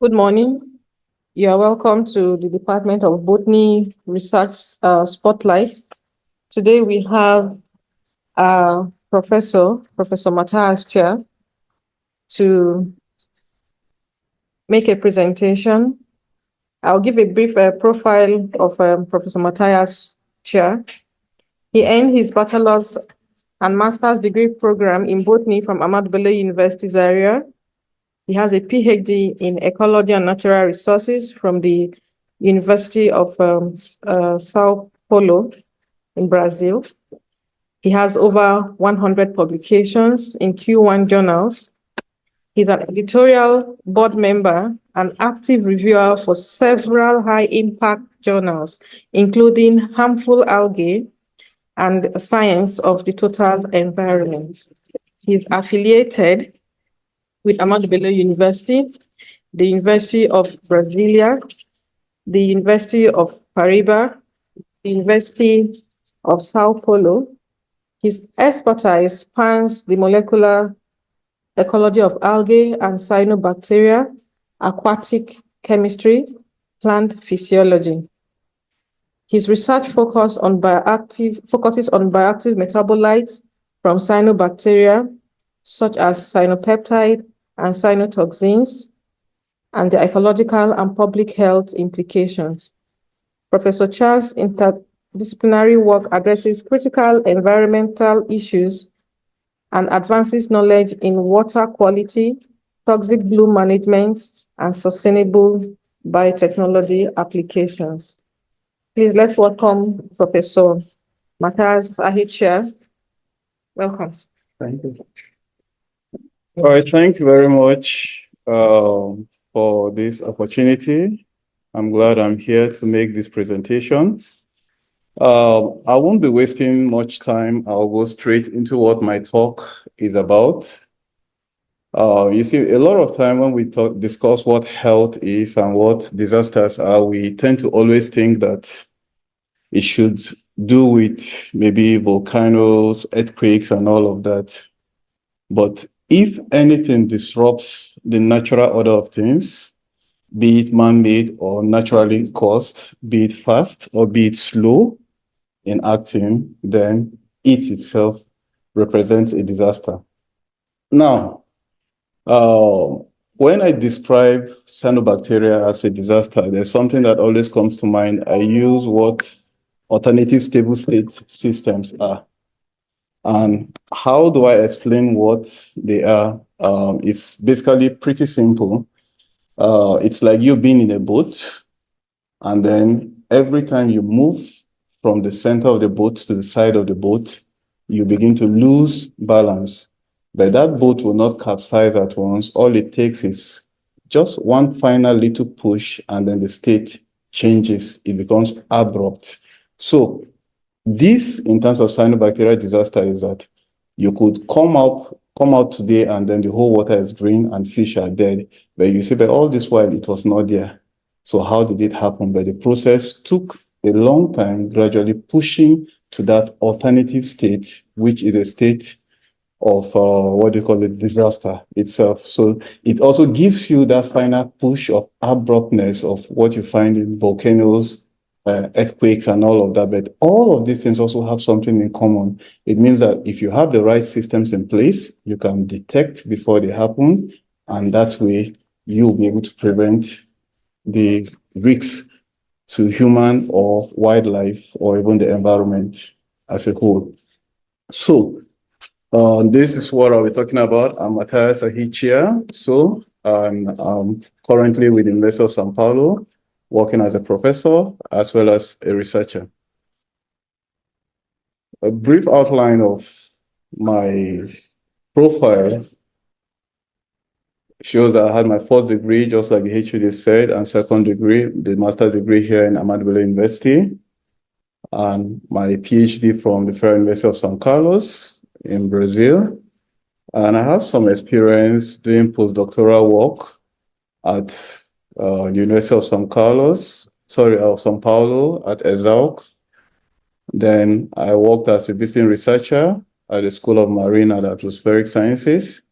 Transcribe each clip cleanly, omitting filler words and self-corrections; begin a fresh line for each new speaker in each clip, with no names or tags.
Good morning. You are welcome to the Department of Botany Research Spotlight. Today we have Professor Matthias Chair, to make a presentation. I'll give a brief profile of Professor Matthias Chair. He earned his bachelor's and master's degree program in botany from Ahmadu Bello University, Zaria. He has a PhD in ecology and natural resources from the University of Sao Paulo in Brazil. He has over 100 publications in Q1 journals. He's an editorial board member and active reviewer for several high-impact journals, including Harmful Algae and Science of the Total Environment. He's affiliated with Ahmadu Bello University, the University of Brasilia, the University of Paraíba, the University of Sao Paulo. His expertise spans the molecular ecology of algae and cyanobacteria, aquatic chemistry, plant physiology. His research focuses on bioactive metabolites from cyanobacteria, such as cyanopeptide and cyanotoxins, and the ecological and public health implications. Professor Cha's interdisciplinary work addresses critical environmental issues and advances knowledge in water quality, toxic bloom management, and sustainable biotechnology applications. Please, let's welcome Professor Matthias Chair. Welcome.
Thank you. All right, thank you very much for this opportunity. I'm glad I'm here to make this presentation. I won't be wasting much time. I'll go straight into what my talk is about. You see, a lot of time when we discuss what health is and what disasters are, we tend to always think that it should do with maybe volcanoes, earthquakes, and all of that. But if anything disrupts the natural order of things, be it man-made or naturally caused, be it fast or be it slow in acting, then it itself represents a disaster. Now, when I describe cyanobacteria as a disaster, there's something that always comes to mind. I use what alternative stable state systems are. And how do I explain what they are? It's basically pretty simple. It's like you being in a boat, and then every time you move from the center of the boat to the side of the boat, you begin to lose balance. But that boat will not capsize at once. All it takes is just one final little push, and then the state changes. It becomes abrupt. So this, in terms of cyanobacterial disaster, is that you could come out today and then the whole water is green and fish are dead. But you see, but all this while it was not there. So how did it happen? But the process took a long time, gradually pushing to that alternative state, which is a state of what they call it, disaster itself. So it also gives you that final push of abruptness of what you find in volcanoes, earthquakes, and all of that. But all of these things also have something in common. It means that if you have the right systems in place, you can detect before they happen, and that way you'll be able to prevent the risks to human or wildlife or even the environment as a whole. So this is what I'll be talking about. I'm Matthias Chaii. So I'm currently with the University of Sao Paulo, working as a professor as well as a researcher. A brief outline of my profile shows that I had my first degree, just like the HOD said, and second degree, the master's degree here in Ahmadu Bello University, and my PhD from the Federal University of São Carlos in Brazil. And I have some experience doing postdoctoral work at the University of São Paulo at ESALC. Then I worked as a visiting researcher at the School of Marine and Atmospheric Sciences.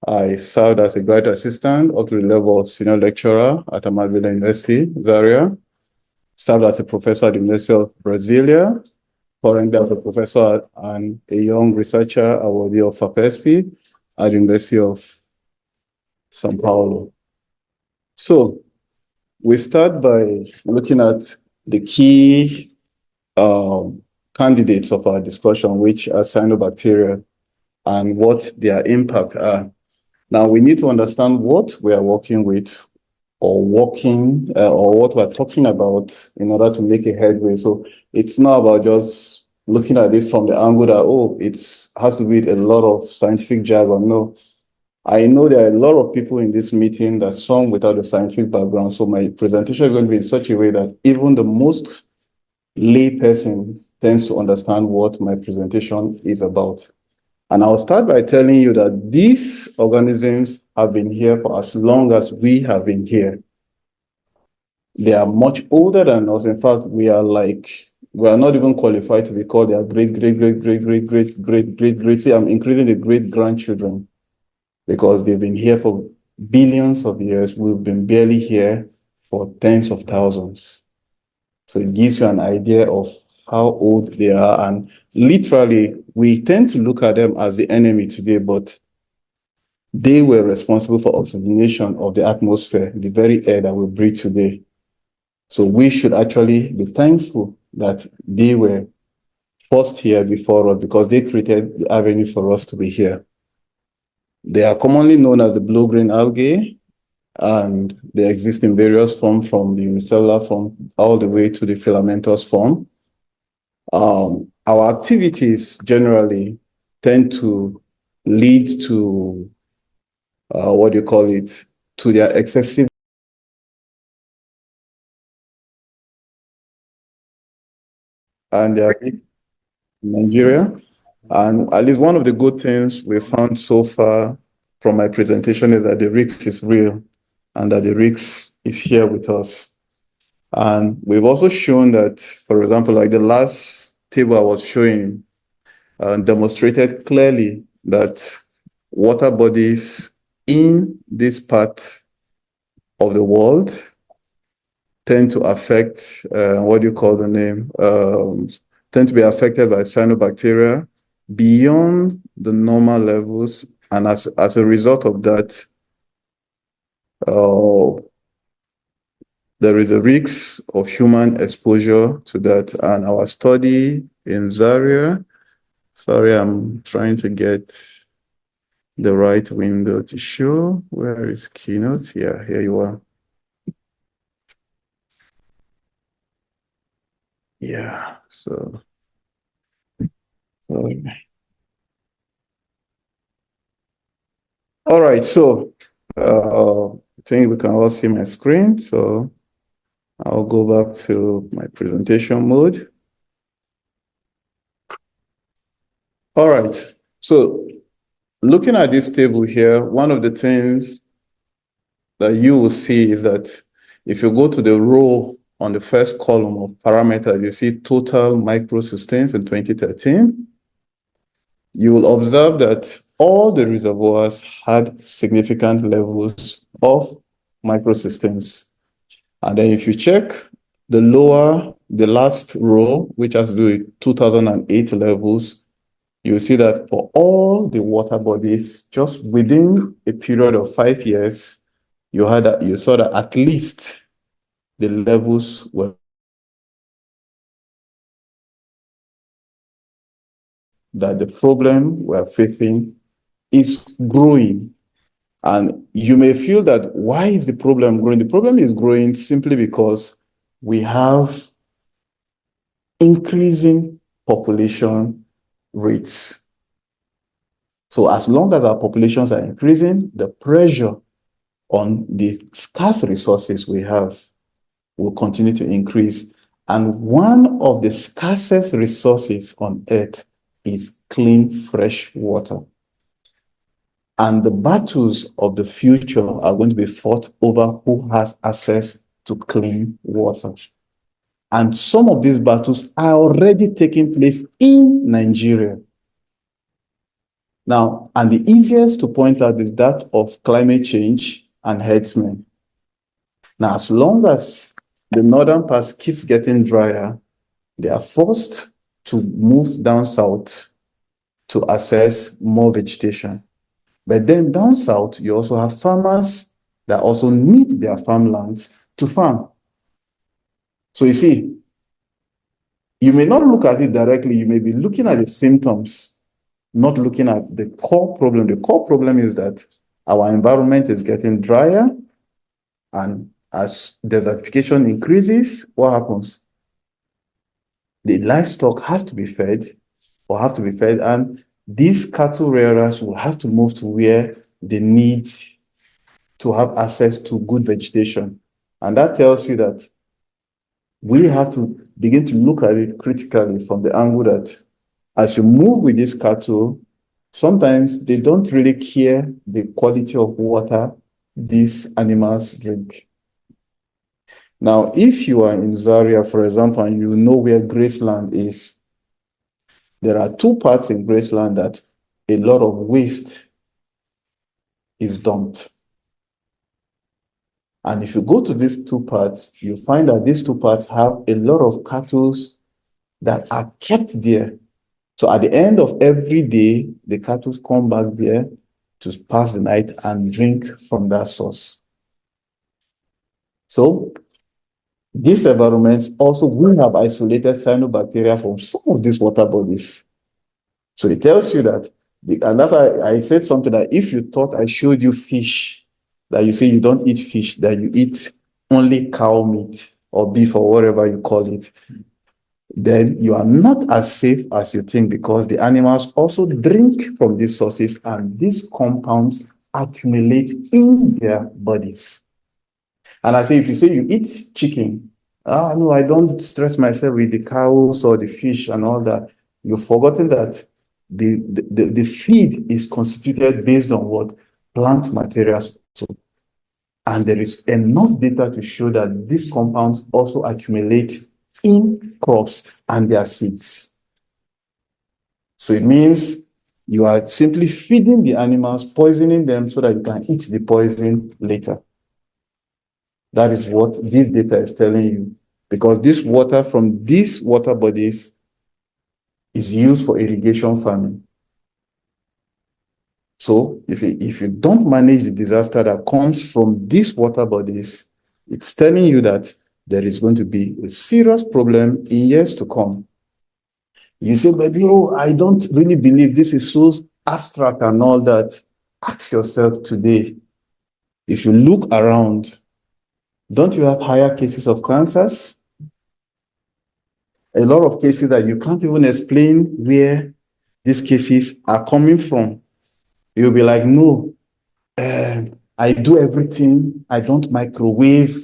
I served as a graduate assistant up to the level of senior lecturer at Ahmadu University, Zaria. Served as a professor at the University of Brasilia, currently as a professor and a young researcher awardee of FAPESP at the University of São Paulo. So we start by looking at the key candidates of our discussion, which are cyanobacteria and what their impact are. Now we need to understand what we are working with or what we're talking about in order to make a headway. So it's not about just looking at it from the angle that, oh, it has to be a lot of scientific jargon. No, I know there are a lot of people in this meeting that some without a scientific background. So my presentation is going to be in such a way that even the most lay person tends to understand what my presentation is about. And I'll start by telling you that these organisms have been here for as long as we have been here. They are much older than us. In fact, we are not even qualified to be called their great. See, I'm including the great grandchildren because they've been here for billions of years. We've been barely here for tens of thousands. So it gives you an idea of how old they are. And literally, we tend to look at them as the enemy today, but they were responsible for oxygenation of the atmosphere, the very air that we breathe today. So we should actually be thankful that they were first here before us because they created the avenue for us to be here. They are commonly known as the blue-green algae, and they exist in various forms from the unicellular form all the way to the filamentous form. Our activities generally tend to lead to to their excessive and their in Nigeria. And at least one of the good things we found so far from my presentation is that the risk is real and that the risk is here with us. And we've also shown that, for example, like the last table I was showing demonstrated clearly that water bodies in this part of the world tend to affect, tend to be affected by cyanobacteria beyond the normal levels. And as a result of that, there is a risk of human exposure to that. And our study in Zaria, sorry, I'm trying to get the right window to show. Where is Keynote? Yeah, here you are. Yeah, so sorry. All right, so I think we can all see my screen. So I'll go back to my presentation mode. All right, so looking at this table here, one of the things that you will see is that if you go to the row on the first column of parameters, you see total microsystems in 2013. You will observe that all the reservoirs had significant levels of microsystems. And then if you check the last row, which has to do with 2008 levels, you see that for all the water bodies, just within a period of 5 years, you saw that at least the levels were that the problem we're facing is growing. And you may feel that why is the problem growing? The problem is growing simply because we have increasing population rates. So as long as our populations are increasing, the pressure on the scarce resources we have will continue to increase. And one of the scarcest resources on earth is clean, fresh water. And the battles of the future are going to be fought over who has access to clean water. And some of these battles are already taking place in Nigeria. Now, and the easiest to point out is that of climate change and herdsmen. Now, as long as the northern part keeps getting drier, they are forced to move down south to access more vegetation. But then down south, you also have farmers that also need their farmlands to farm. So you see, you may not look at it directly, you may be looking at the symptoms, not looking at the core problem. The core problem is that our environment is getting drier, and as desertification increases, what happens? The livestock has to be fed and these cattle rearers will have to move to where they need to have access to good vegetation. And that tells you that we have to begin to look at it critically from the angle that as you move with these cattle, sometimes they don't really care the quality of water these animals drink. Now, if you are in Zaria, for example, and you know where Graceland is, there are two parts in Graceland that a lot of waste is dumped. And if you go to these two parts, you find that these two parts have a lot of cattle that are kept there. So at the end of every day, the cattle come back there to pass the night and drink from that source. So these environments also will have isolated cyanobacteria from some of these water bodies. So it tells you that, and that's why I said something that if you thought I showed you fish, that you say you don't eat fish, that you eat only cow meat or beef or whatever you call it, then you are not as safe as you think, because the animals also drink from these sources and these compounds accumulate in their bodies. And I say, if you say you eat chicken, no, I don't stress myself with the cows or the fish and all that. You've forgotten that the feed is constituted based on what? Plant materials. And there is enough data to show that these compounds also accumulate in crops and their seeds. So it means you are simply feeding the animals, poisoning them so that you can eat the poison later. That is what this data is telling you, because this water from these water bodies is used for irrigation farming. So you see, if you don't manage the disaster that comes from these water bodies, it's telling you that there is going to be a serious problem in years to come. You say, but I don't really believe this is so abstract and all that. Ask yourself today, if you look around, don't you have higher cases of cancers? A lot of cases that you can't even explain where these cases are coming from. You'll be like, no, I do everything. I don't microwave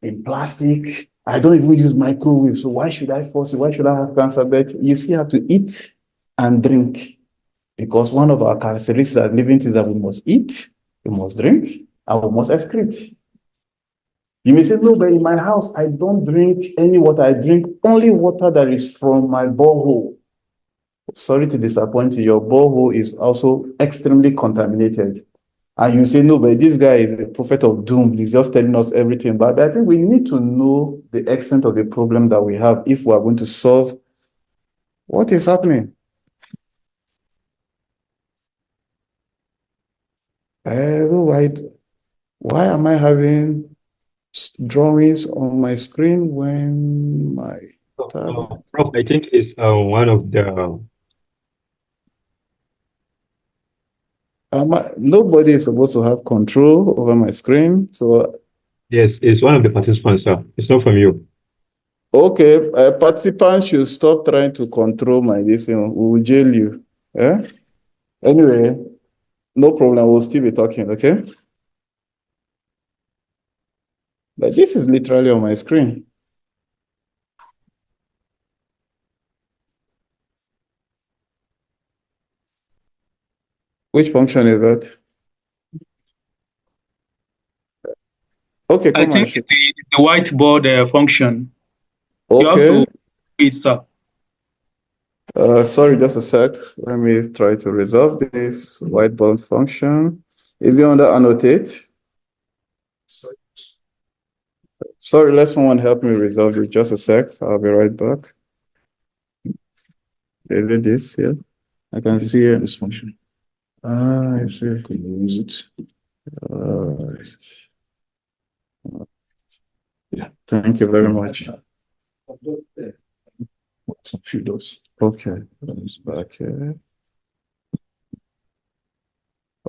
in plastic. I don't even use microwave. So why should I force it? Why should I have cancer? But you still have to eat and drink, because one of our characteristics as living is that we must eat, we must drink, and we must excrete. You may say, no, but in my house, I don't drink any water. I drink only water that is from my borehole. Sorry to disappoint you, your borehole is also extremely contaminated. And you say, no, but this guy is a prophet of doom. He's just telling us everything. But I think we need to know the extent of the problem that we have if we are going to solve what is happening. Why am I having drawings on my screen when my tablet?
Prof, I think it's one of the.
Nobody is supposed to have control over my screen. So
Yes, it's one of the participants, sir. It's not from you.
okay, participants should stop trying to control my listening. We will jail you. Yeah. Anyway, no problem. We'll still be talking. Okay. But this is literally on my screen. Which function is that? Okay,
I
come on.
think it's the whiteboard function. You have
Okay.
to it, sir.
Sorry, just a sec. Let me try to resolve this white balance function. Is it under annotate? Sorry, let someone help me resolve it. Just a sec. I'll be right back. Is it this here? I can see it. This function. Ah, I see. Could use it. All right. Yeah. Thank you very much. Some few dots. Okay. It's back here.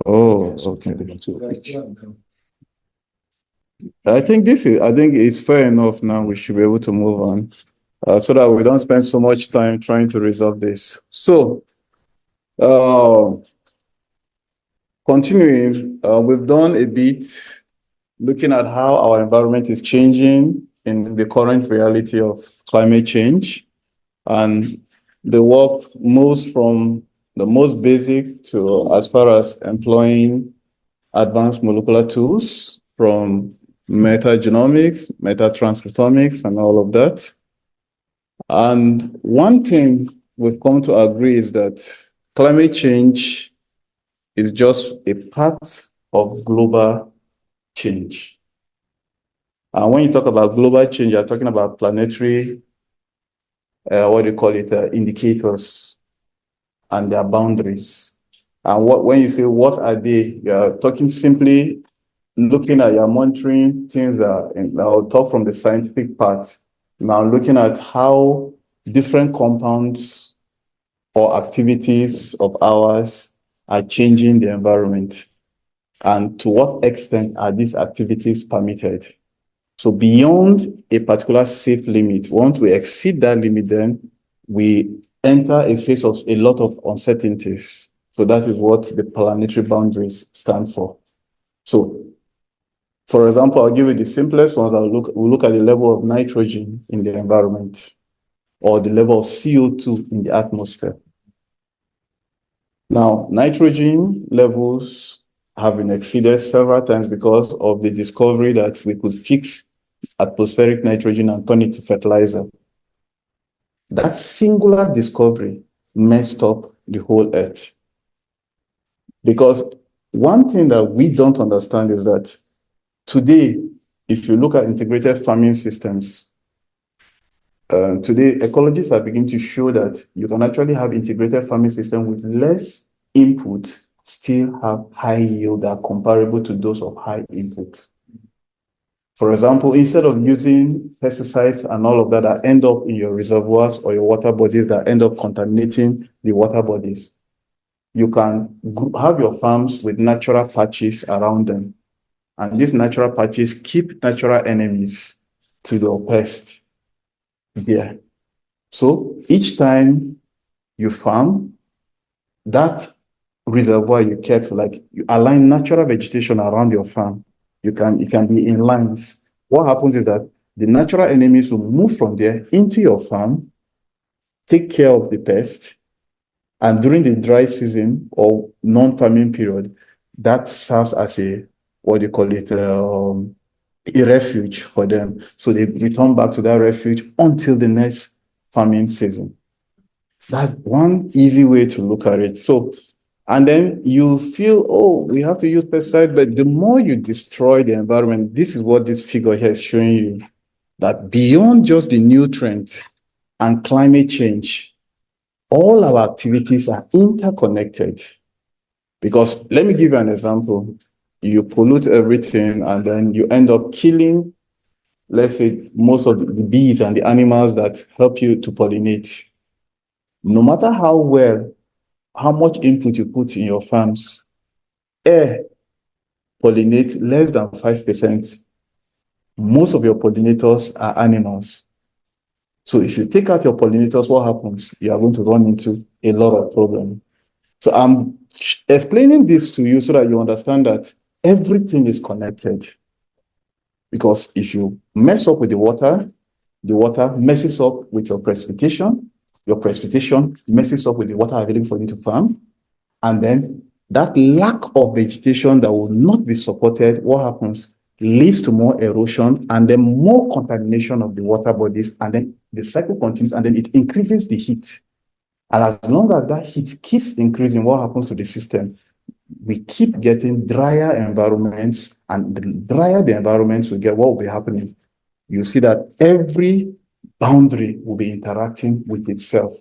Oh, okay. I think it's fair enough now. We should be able to move on so that we don't spend so much time trying to resolve this. So, continuing, we've done a bit looking at how our environment is changing in the current reality of climate change. And the work moves from the most basic to as far as employing advanced molecular tools from metagenomics, metatranscriptomics, and all of that. And one thing we've come to agree is that climate change is just a part of global change. And when you talk about global change, you're talking about planetary, indicators and their boundaries. And when you say what are they, you're talking simply looking at, you're monitoring things that, I'll talk from the scientific part. Now looking at how different compounds or activities of ours are changing the environment. And to what extent are these activities permitted? So beyond a particular safe limit, once we exceed that limit, then we enter a phase of a lot of uncertainties. So that is what the planetary boundaries stand for. So, for example, I'll give you the simplest ones. We'll look at the level of nitrogen in the environment or the level of CO2 in the atmosphere. Now, nitrogen levels have been exceeded several times because of the discovery that we could fix atmospheric nitrogen and turn it to fertilizer. That singular discovery messed up the whole earth. Because one thing that we don't understand is that today, if you look at integrated farming systems, today ecologists are beginning to show that you can actually have integrated farming system with less input, still have high yield that are comparable to those of high input. For example, instead of using pesticides and all of that end up in your reservoirs or your water bodies that end up contaminating the water bodies, you can have your farms with natural patches around them. And these natural patches keep natural enemies to your pest there. So each time you farm, that reservoir you kept, like you align natural vegetation around your farm. It can be in lines. What happens is that the natural enemies will move from there into your farm, take care of the pest, and during the dry season or non-farming period, that serves as a refuge for them. So they return back to that refuge until the next farming season. That's one easy way to look at it. So, and then you feel, oh, we have to use pesticides, but the more you destroy the environment, this is what this figure here is showing you, that beyond just the nutrient and climate change, all our activities are interconnected. Because let me give you an example. You pollute everything and then you end up killing, let's say, most of the bees and the animals that help you to pollinate. No matter how much input you put in your farms, air pollinate less than 5%. Most of your pollinators are animals. So if you take out your pollinators, what happens? You are going to run into a lot of problems. So I'm explaining this to you so that you understand that everything is connected. Because if you mess up with the water messes up with your precipitation messes up with the water available for you to farm, and then that lack of vegetation that will not be supported, what happens? Leads to more erosion and then more contamination of the water bodies, and then the cycle continues, and then it increases the heat. And as long as that heat keeps increasing, what happens to the system? We keep getting drier environments, and the drier the environments we get, what will be happening? You see that every boundary will be interacting with itself.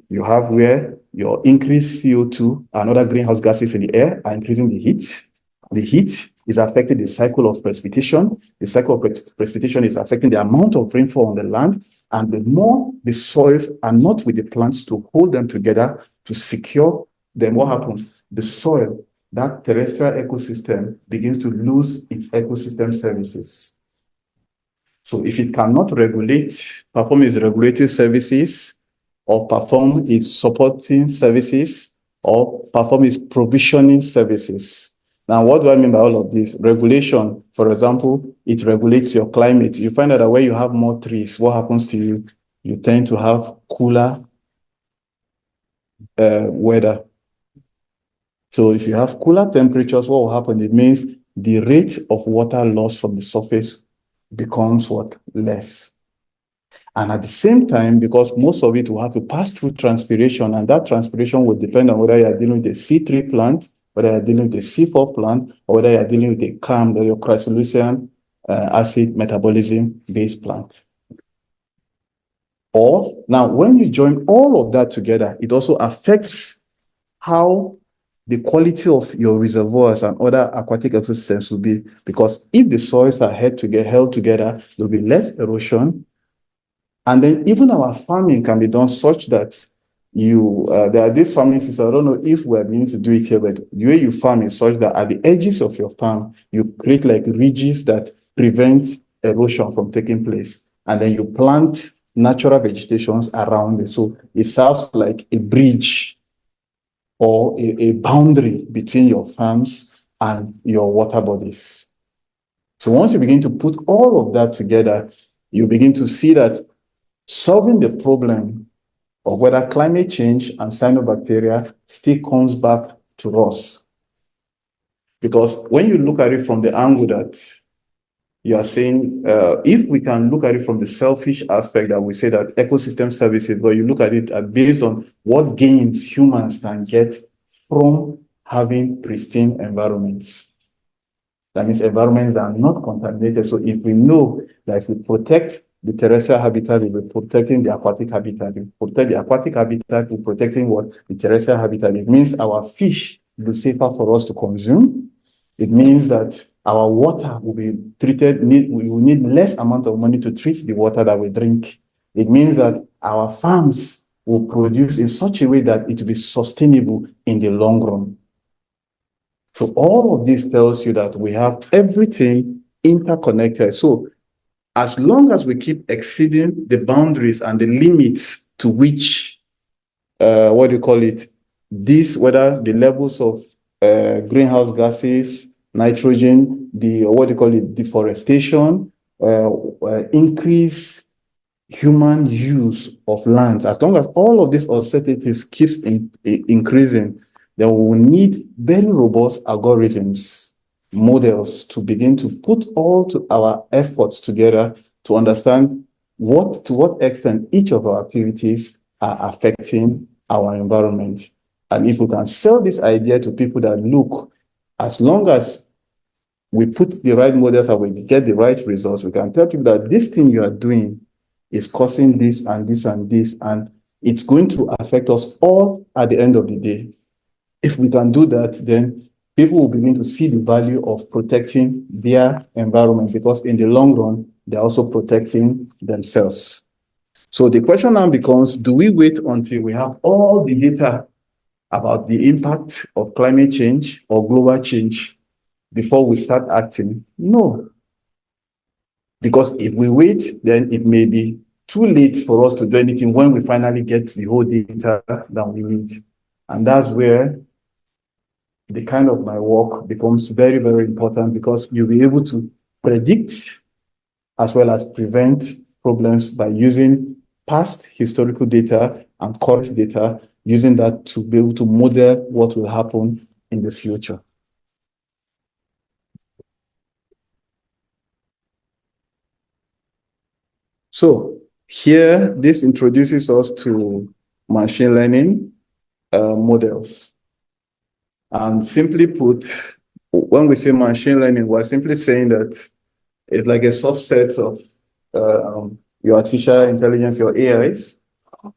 You have where your increased CO2 and other greenhouse gases in the air are increasing the heat. The heat is affecting the cycle of precipitation. The cycle of precipitation is affecting the amount of rainfall on the land. And the more the soils are not with the plants to hold them together, to secure them, what happens? The soil, that terrestrial ecosystem, begins to lose its ecosystem services. So if it cannot perform its regulatory services, or perform its supporting services, or perform its provisioning services. Now, what do I mean by all of this? Regulation, for example, it regulates your climate. You find out that where you have more trees, what happens to you? You tend to have cooler weather. So if you have cooler temperatures, what will happen? It means the rate of water loss from the surface becomes what? Less. And at the same time, because most of it will have to pass through transpiration, and that transpiration will depend on whether you are dealing with a C3 plant, whether you are dealing with a C4 plant, or whether you are dealing with a CAM, your cryolysine acid metabolism based plant. Or now, when you join all of that together, it also affects how the quality of your reservoirs and other aquatic ecosystems will be, because if the soils are held together, there will be less erosion. And then even our farming can be done such that there are these farming systems. I don't know if we are beginning to do it here, but the way you farm is such that at the edges of your farm, you create like ridges that prevent erosion from taking place. And then you plant natural vegetations around it. So it serves like a bridge or a boundary between your farms and your water bodies. So once you begin to put all of that together, you begin to see that solving the problem of whether climate change and cyanobacteria still comes back to us. Because when you look at it from the angle that you are saying, if we can look at it from the selfish aspect that we say that ecosystem services, but you look at it based on what gains humans can get from having pristine environments. That means environments that are not contaminated. So if we know that if we protect the terrestrial habitat, we're protecting the aquatic habitat. We protect the aquatic habitat, we're protecting what? The terrestrial habitat. It means our fish will be safer for us to consume. It means that our water will be treated, we will need less amount of money to treat the water that we drink. It means that our farms will produce in such a way that it will be sustainable in the long run. So all of this tells you that we have everything interconnected. So as long as we keep exceeding the boundaries and the limits to which, whether the levels of greenhouse gases, nitrogen, deforestation, increase human use of lands, as long as all of these uncertainties keeps increasing, then we will need very robust algorithms, models to begin to put our efforts together to understand to what extent each of our activities are affecting our environment. And if we can sell this idea to people that look, as long as we put the right models and we get the right results, we can tell people that this thing you are doing is causing this and this and this, and it's going to affect us all at the end of the day. If we can do that, then people will begin to see the value of protecting their environment, because in the long run, they're also protecting themselves. So the question now becomes, do we wait until we have all the data about the impact of climate change or global change before we start acting? No. Because if we wait, then it may be too late for us to do anything when we finally get the whole data that we need. And that's where the kind of my work becomes very, very important, because you'll be able to predict as well as prevent problems by using past historical data and current data, using that to be able to model what will happen in the future. So here, this introduces us to machine learning models. And simply put, when we say machine learning, we're simply saying that it's like a subset of your artificial intelligence, your AIs,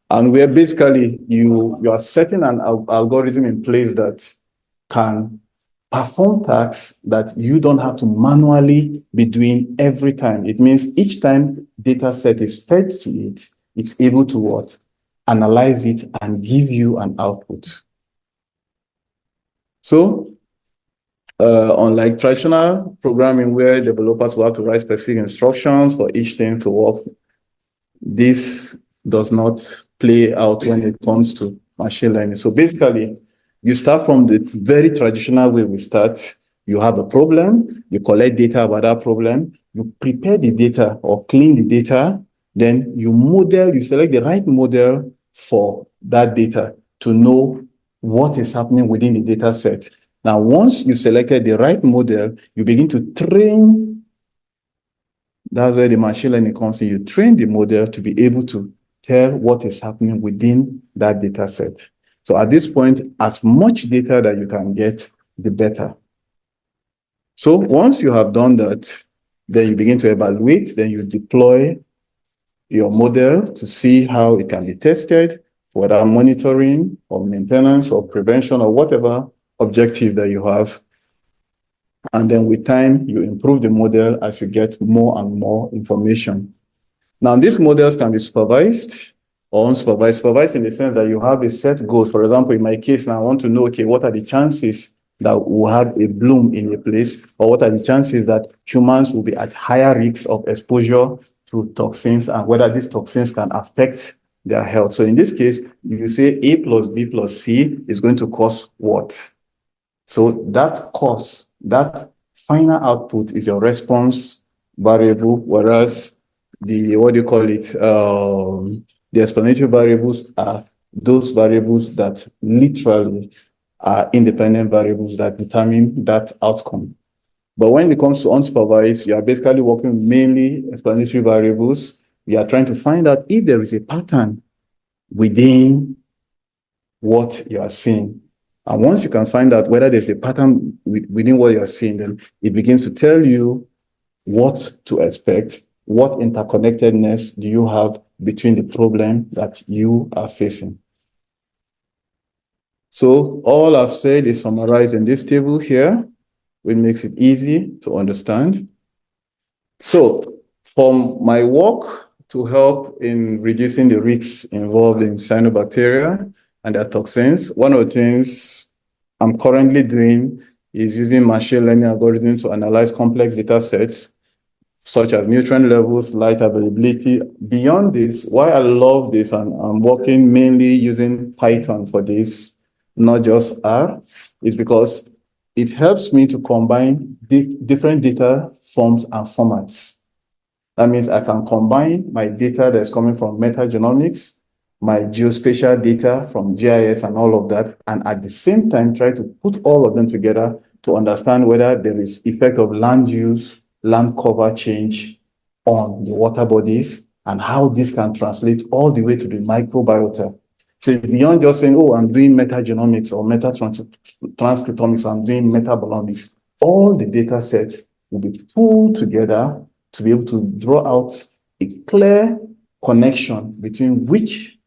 and where basically you are setting an algorithm in place that can perform tasks that you don't have to manually be doing every time. It means each time data set is fed to it, it's able to what? Analyze it and give you an output. So unlike traditional programming where developers will have to write specific instructions for each thing to work, this does not play out when it comes to machine learning. So basically, you start from the very traditional way we start. You have a problem, you collect data about that problem, you prepare the data or clean the data, then you model, you select the right model for that data to know what is happening within the data set. Now, once you selected the right model, you begin to train. That's where the machine learning comes in. You train the model to be able to tell what is happening within that data set. So at this point, as much data that you can get, the better. So once you have done that, then you begin to evaluate, then you deploy your model to see how it can be tested, whether monitoring or maintenance or prevention or whatever objective that you have. And then with time, you improve the model as you get more and more information. Now, these models can be supervised or unsupervised. Supervised in the sense that you have a set goal. For example, in my case, now I want to know, okay, what are the chances that we'll have a bloom in a place, or what are the chances that humans will be at higher risks of exposure to toxins, and whether these toxins can affect their health. So in this case, you say A plus B plus C is going to cause what? So that cost, that final output is your response variable, whereas the, what do you call it? The explanatory variables are those variables that literally are independent variables that determine that outcome. But when it comes to unsupervised, you are basically working mainly explanatory variables. You are trying to find out if there is a pattern within what you are seeing. And once you can find out whether there's a pattern within what you're seeing, then it begins to tell you what to expect, what interconnectedness do you have between the problem that you are facing. So all I've said is summarized in this table here, which makes it easy to understand. So from my work to help in reducing the risks involved in cyanobacteria and their toxins, one of the things I'm currently doing is using machine learning algorithms to analyze complex data sets, such as nutrient levels, light availability. Beyond this, why I love this, and I'm working mainly using Python for this, not just R, is because it helps me to combine different data forms and formats. That means I can combine my data that's coming from metagenomics, my geospatial data from GIS and all of that, and at the same time try to put all of them together to understand whether there is effect of land use, land cover change on the water bodies, and how this can translate all the way to the microbiota. So beyond just saying, oh, I'm doing metagenomics or metatranscriptomics, or I'm doing metabolomics, all the data sets will be pulled together to be able to draw out a clear connection between which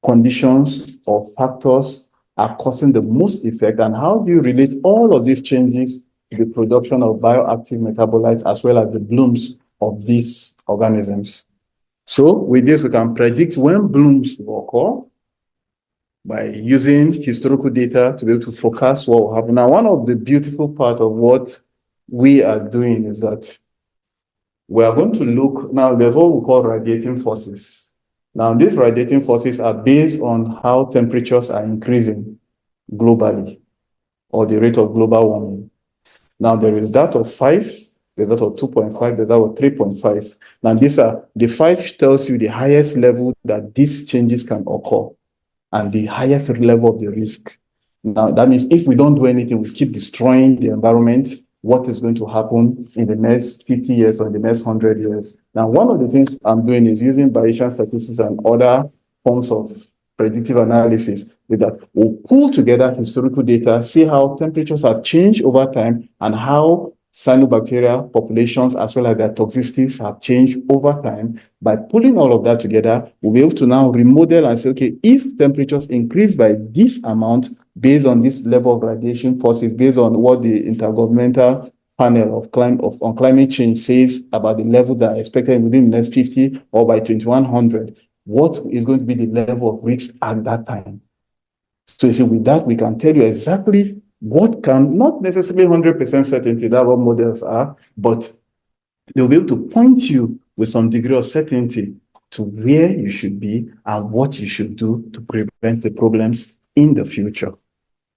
conditions or factors are causing the most effect, and how do you relate all of these changes to the production of bioactive metabolites as well as the blooms of these organisms. So with this, we can predict when blooms will occur by using historical data to be able to forecast what will happen. Now, one of the beautiful part of what we are doing is that we are going to look, now there's what we call radiating forces. Now, these radiating forces are based on how temperatures are increasing globally, or the rate of global warming. Now, there is that of 5, there's that of 2.5, there's that of 3.5. Now, these are, the 5 tells you the highest level that these changes can occur, and the highest level of the risk. Now, that means if we don't do anything, we keep destroying the environment, what is going to happen in the next 50 years or in the next 100 years. Now, one of the things I'm doing is using Bayesian statistics and other forms of predictive analysis with that. We'll pull together historical data, see how temperatures have changed over time and how cyanobacteria populations as well as their toxicities have changed over time. By pulling all of that together, we'll be able to now remodel and say, okay, if temperatures increase by this amount based on this level of radiation forces, based on what the Intergovernmental Panel on climate change says about the level that are expected within the next 50 or by 2100, what is going to be the level of risk at that time? So you see, with that, we can tell you exactly what can, not necessarily 100% certainty, that's what models are, but they'll be able to point you with some degree of certainty to where you should be and what you should do to prevent the problems in the future.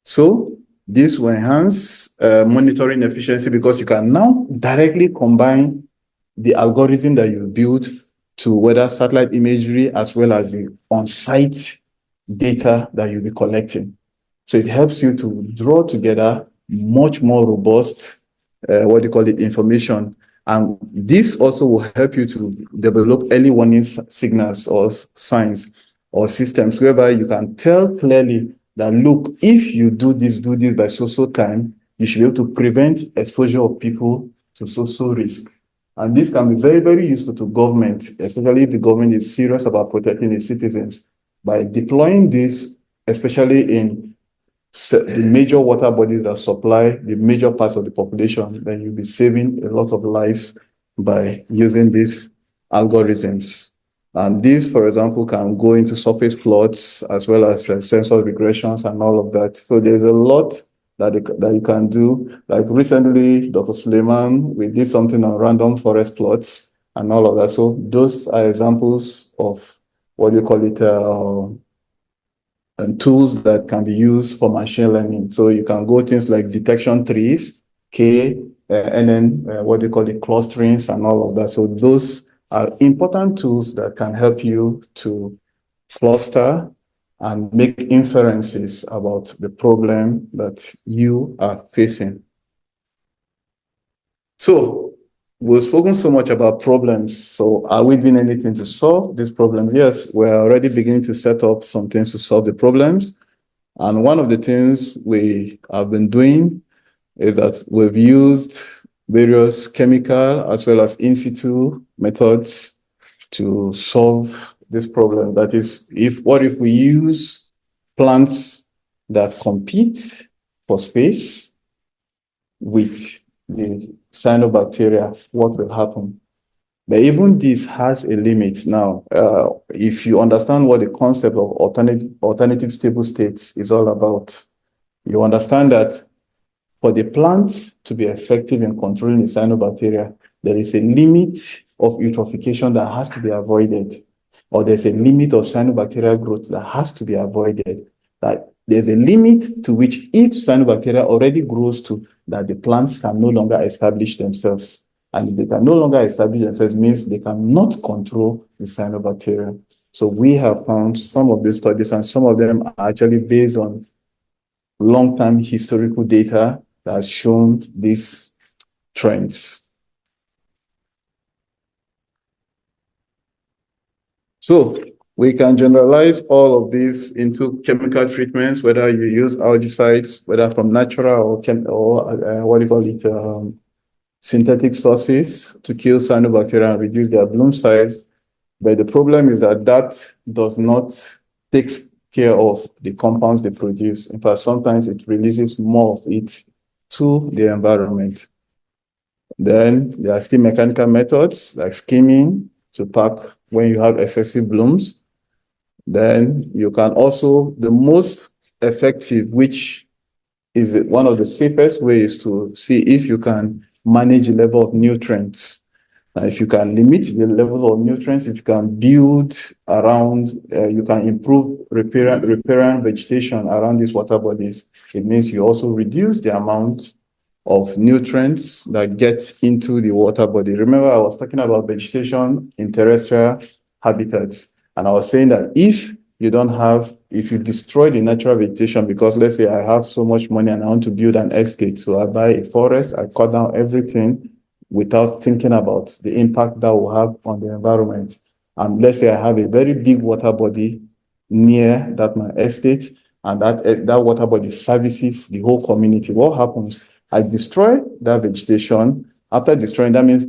So this will enhance monitoring efficiency because you can now directly combine the algorithm that you built to weather satellite imagery as well as the on-site data that you'll be collecting. So it helps you to draw together much more robust, information. And this also will help you to develop early warning signals or signs or systems whereby you can tell clearly that, look, if you do this by so time, you should be able to prevent exposure of people to so risk. And this can be very, very useful to government, especially if the government is serious about protecting its citizens. By deploying this, especially in the major water bodies that supply the major parts of the population, then you'll be saving a lot of lives by using these algorithms. And these, for example, can go into surface plots as well as sensor regressions and all of that. So there's a lot that you can do. Like recently, Dr. Suleiman, we did something on random forest plots and all of that. So those are examples of and tools that can be used for machine learning. So you can go things like detection trees, clusterings and all of that. So those are important tools that can help you to cluster and make inferences about the problem that you are facing. So we've spoken so much about problems. So are we doing anything to solve these problems? Yes, we're already beginning to set up some things to solve the problems. And one of the things we have been doing is that we've used various chemical as well as in situ methods to solve this problem. That is, what if we use plants that compete for space with the cyanobacteria, what will happen? But even this has a limit now. If you understand what the concept of alternative stable states is all about, you understand that for the plants to be effective in controlling the cyanobacteria, there is a limit of eutrophication that has to be avoided, or there's a limit of cyanobacterial growth that has to be avoided. That there's a limit to which if cyanobacteria already grows to, that the plants can no longer establish themselves. And if they can no longer establish themselves, means they cannot control the cyanobacteria. So we have found some of these studies, and some of them are actually based on long-term historical data that has shown these trends. So we can generalize all of these into chemical treatments, whether you use algicides, whether from natural or synthetic sources to kill cyanobacteria and reduce their bloom size. But the problem is that does not take care of the compounds they produce. In fact, sometimes it releases more of it to the environment. Then there are still mechanical methods like skimming to pack when you have excessive blooms. Then you can also, the most effective, which is one of the safest ways to see if you can manage the level of nutrients. If you can limit the level of nutrients, if you can build around, you can improve riparian vegetation around these water bodies, it means you also reduce the amount of nutrients that get into the water body. Remember, I was talking about vegetation in terrestrial habitats, and I was saying that if you destroy the natural vegetation, because let's say I have so much money and I want to build an estate, so I buy a forest, I cut down everything without thinking about the impact that will have on the environment. And let's say I have a very big water body near that my estate, and that water body services the whole community. What happens? I destroy that vegetation. After destroying, that means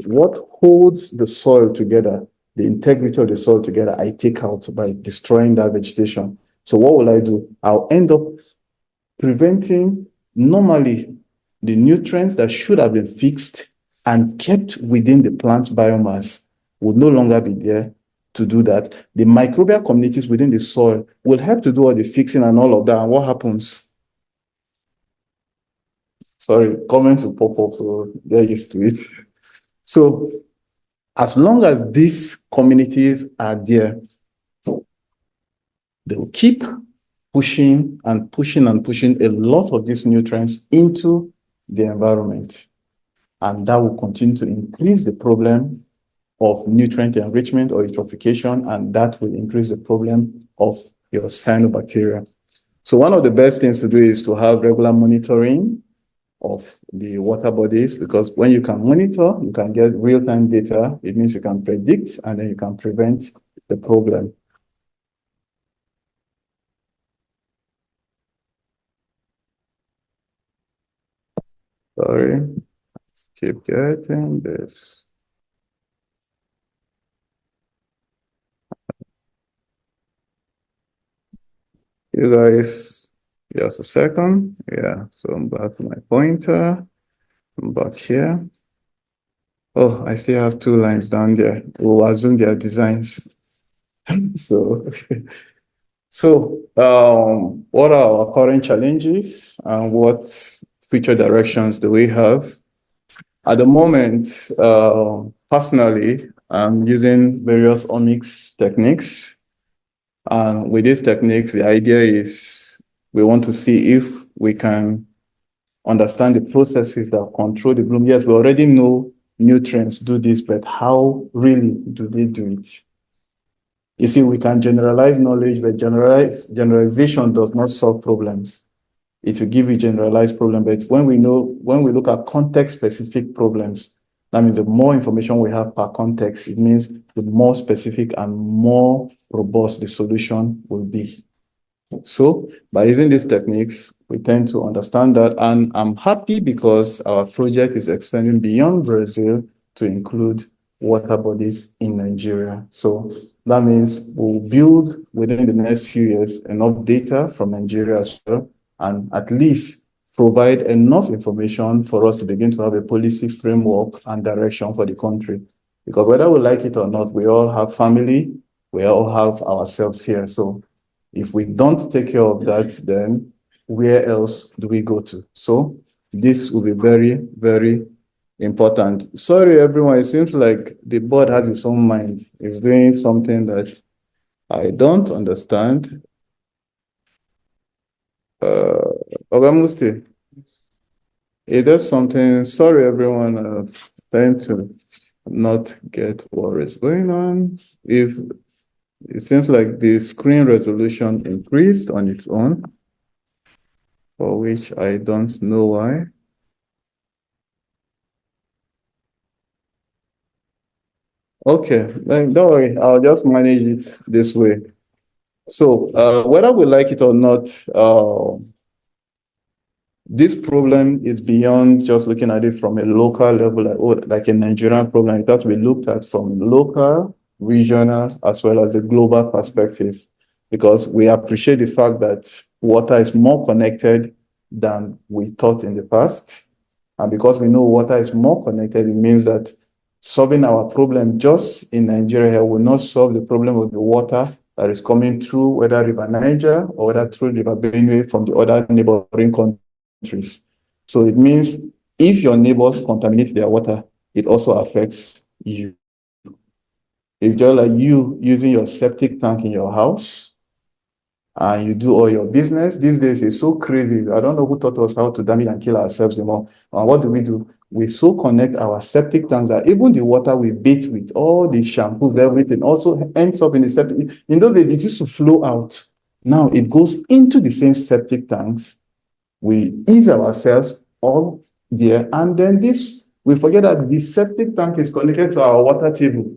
what holds the soil together, the integrity of the soil together, I take out by destroying that vegetation. So what will I do? I'll end up preventing normally the nutrients that should have been fixed and kept within the plant biomass would no longer be there to do that. The microbial communities within the soil will help to do all the fixing and all of that. And what happens? Sorry, comments will pop up, so get used to it. So as long as these communities are there, they will keep pushing and pushing and pushing a lot of these nutrients into the environment. And that will continue to increase the problem of nutrient enrichment or eutrophication, and that will increase the problem of your cyanobacteria. So one of the best things to do is to have regular monitoring of the water bodies, because when you can monitor, you can get real-time data. It means you can predict and then you can prevent the problem. Sorry, let's keep getting this. You guys, just a second. Yeah, so I'm back to my pointer. I'm back here. Oh, I still have 2 lines down there. We'll assume they are designs. So, what are our current challenges and what future directions do we have? At the moment, personally, I'm using various omics techniques. And with these techniques, the idea is we want to see if we can understand the processes that control the bloom. Yes, we already know nutrients do this, but how really do they do it? You see, we can generalize knowledge, but generalization does not solve problems. It will give you generalized problem, but when we look at context-specific problems, that means the more information we have per context, it means the more specific and more robust the solution will be. So by using these techniques, we tend to understand that, and I'm happy because our project is extending beyond Brazil to include water bodies in Nigeria. So that means we'll build within the next few years enough data from Nigeria as well, and at least provide enough information for us to begin to have a policy framework and direction for the country. Because whether we like it or not, we all have family, we all have ourselves here. So if we don't take care of that, then where else do we go to? So this will be very, very important. Sorry, everyone, it seems like the board has its own mind. It's doing something that I don't understand. Ogamusti, is there something? Sorry, everyone, trying to not get what is going on. If it seems like the screen resolution increased on its own, for which I don't know why. Okay, then don't worry, I'll just manage it this way. So whether we like it or not, this problem is beyond just looking at it from a local level, like a Nigerian problem. It has to be looked at from local, regional, as well as a global perspective, because we appreciate the fact that water is more connected than we thought in the past. And because we know water is more connected, it means that solving our problem just in Nigeria will not solve the problem of the water that is coming through, whether River Niger or whether through River Benue from the other neighboring countries. So it means if your neighbors contaminate their water, it also affects you. It's just like you using your septic tank in your house and you do all your business. These days it's so crazy. I don't know who taught us how to damage and kill ourselves anymore. And what do? We so connect our septic tanks that even the water we bathe with, all the shampoos, everything also ends up in the septic. In those days, it used to flow out. Now it goes into the same septic tanks. We ease ourselves all there. And then we forget that the septic tank is connected to our water table.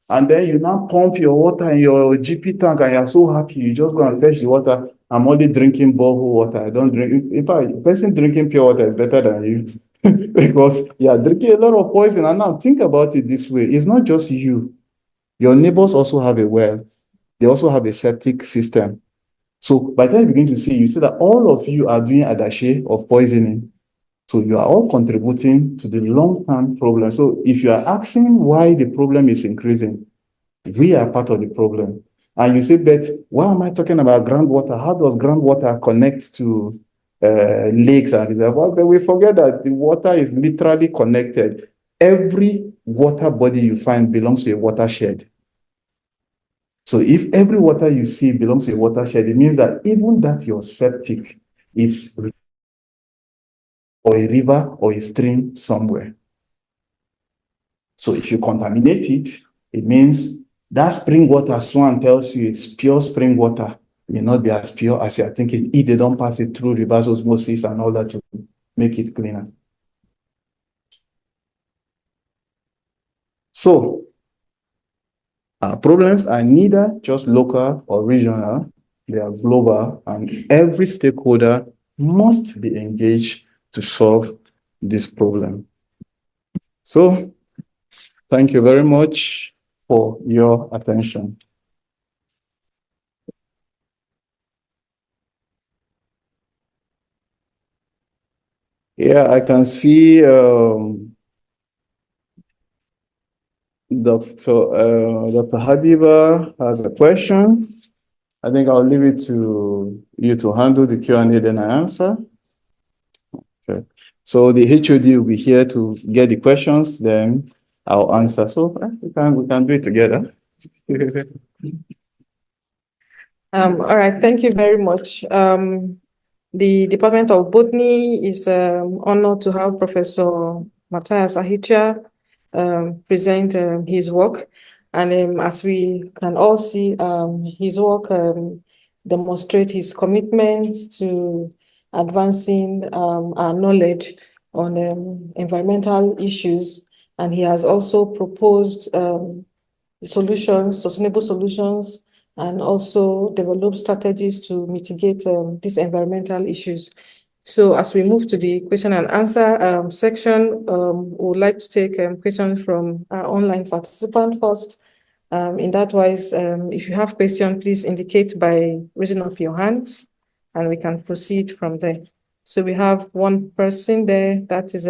And then you now pump your water in your GP tank and you're so happy. You just go and fetch the water. I'm only drinking borehole water. I don't drink. In fact, the person drinking pure water is better than you because you're drinking a lot of poison. And now think about it this way. It's not just you. Your neighbors also have a well. They also have a septic system. So by the time you begin to see, you see that all of you are doing adache of poisoning. So you are all contributing to the long-term problem. So if you are asking why the problem is increasing, we are part of the problem. And you say, but why am I talking about groundwater? How does groundwater connect to lakes and reservoirs? But we forget that the water is literally connected. Every water body you find belongs to a watershed. So if every water you see belongs to a watershed, it means that even that your septic is or a river or a stream somewhere. So if you contaminate it, it means that spring water Swan tells you it's pure spring water may not be as pure as you are thinking if they don't pass it through reverse osmosis and all that to make it cleaner. So our problems are neither just local or regional, they are global, and every stakeholder must be engaged to solve this problem. So thank you very much for your attention. Yeah, I can see Dr. Habiba has a question. I think I'll leave it to you to handle the Q&A, then I answer. Okay. So the HOD will be here to get the questions, then I'll answer. So we can do it together.
All right, thank you very much. The Department of Botany is honored to have Professor Matthias Ahicha present his work. And as we can all see, his work demonstrates his commitment to advancing our knowledge on environmental issues. And he has also proposed solutions, sustainable solutions, and also develop strategies to mitigate these environmental issues. So as we move to the question and answer section, we would like to take questions from our online participant first. In that wise, if you have questions, please indicate by raising up your hands and we can proceed from there. So we have one person there, that is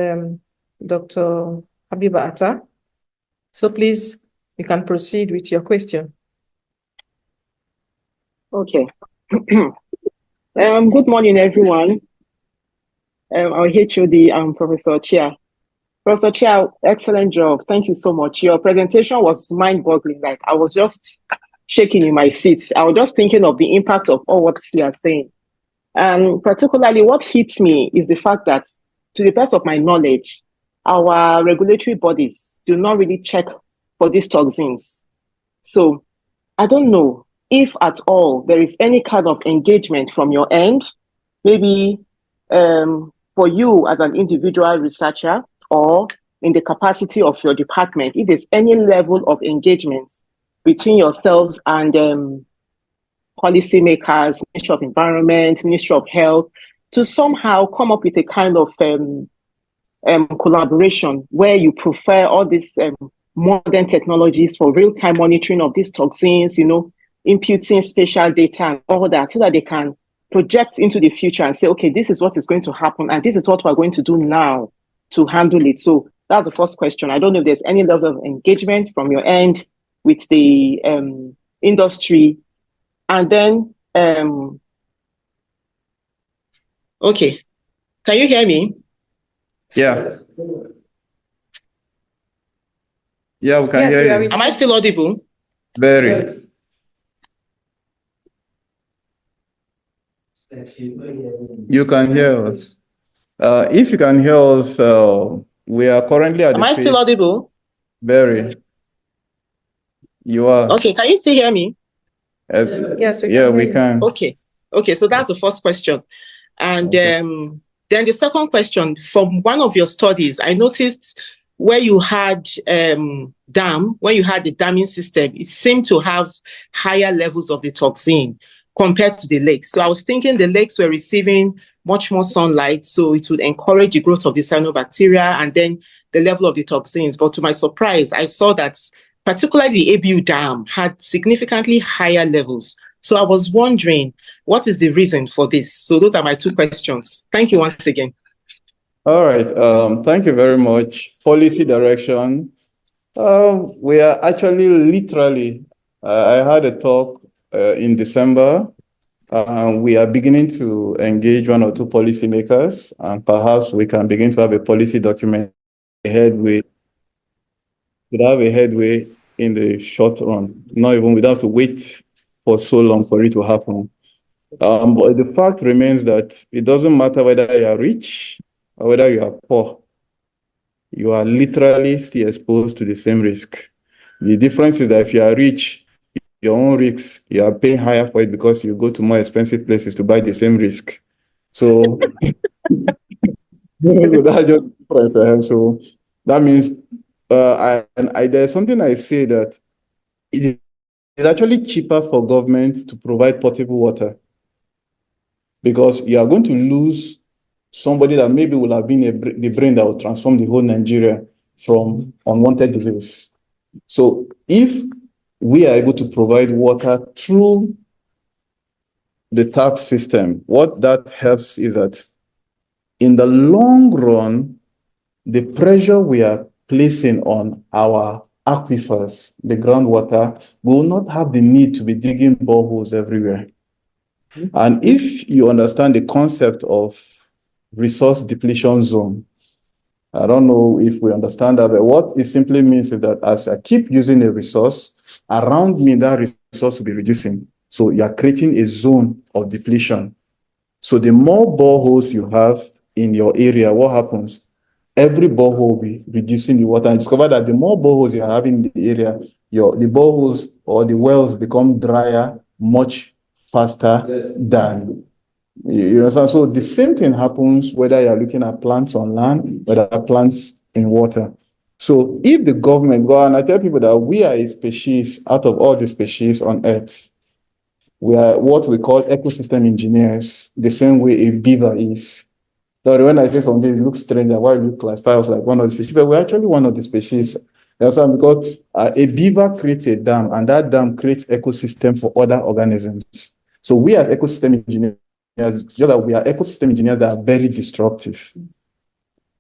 Dr. Habiba Atta. So please, you can proceed with your question.
Okay. Good morning, everyone. Our HOD, Professor Chaii. Professor Chaii, excellent job. Thank you so much. Your presentation was mind-boggling. Like I was just shaking in my seat. I was just thinking of the impact of all what you are saying. And particularly what hits me is the fact that, to the best of my knowledge, our regulatory bodies do not really check for these toxins. So I don't know if at all there is any kind of engagement from your end, maybe for you as an individual researcher or in the capacity of your department, if there's any level of engagement between yourselves and policymakers, Ministry of Environment, Ministry of Health, to somehow come up with a kind of collaboration where you prefer all these modern technologies for real-time monitoring of these toxins, imputing spatial data and all that, so that they can project into the future and say, okay, this is what is going to happen, and this is what we're going to do now to handle it. So that's the first question. I don't know if there's any level of engagement from your end with the industry. And then, okay, can you hear me?
Yeah. Yeah, we can hear you.
Am I still audible?
Very.
Yes.
You can hear us. If you can hear us, we are currently at
Am I still audible?
Very. You are.
Okay, can you still hear me?
Yes,
we can.
Okay, so that's the first question. And
Okay.
then the second question, from one of your studies, I noticed where you had when you had the damming system, it seemed to have higher levels of the toxin compared to the lakes. So I was thinking the lakes were receiving much more sunlight, so it would encourage the growth of the cyanobacteria and then the level of the toxins. But to my surprise, I saw that particularly the ABU dam had significantly higher levels. So I was wondering, what is the reason for this? So those are my two questions. Thank you once again.
All right. Thank you very much. Policy direction. We are actually literally, I had a talk in December. We are beginning to engage one or two policymakers, and perhaps we can begin to have a policy document headway. We'd have a headway in the short run. Not even we'd have to wait for so long for it to happen. But the fact remains that it doesn't matter whether you are rich or whether you are poor. You are literally still exposed to the same risk. The difference is that if you are rich, your own risks, you are paying higher for it because you go to more expensive places to buy the same risk. So, so that's just the difference I have. So that means there's something I say that it is actually cheaper for government to provide potable water because you are going to lose somebody that maybe will have been the brain that will transform the whole Nigeria from unwanted disease. So if we are able to provide water through the tap system, what that helps is that in the long run, the pressure we are placing on our aquifers, the groundwater, will not have the need to be digging boreholes everywhere. And if you understand the concept of resource depletion zone, I don't know if we understand that, but what it simply means is that as I keep using a resource, around me, that resource will be reducing. So you are creating a zone of depletion. So the more boreholes you have in your area, what happens? Every borehole will be reducing the water. And discover that the more boreholes you are having in the area, the boreholes or the wells become drier much faster than you understand. So the same thing happens whether you're looking at plants on land, whether plants in water. So if the government go, and I tell people that we are a species out of all the species on Earth, we are what we call ecosystem engineers, the same way a beaver is. So when I say something, it looks strange. Why you classify us like one of the species? But we're actually one of the species. You understand? Because a beaver creates a dam, and that dam creates ecosystem for other organisms. So we as ecosystem engineers, just that we are ecosystem engineers that are very disruptive.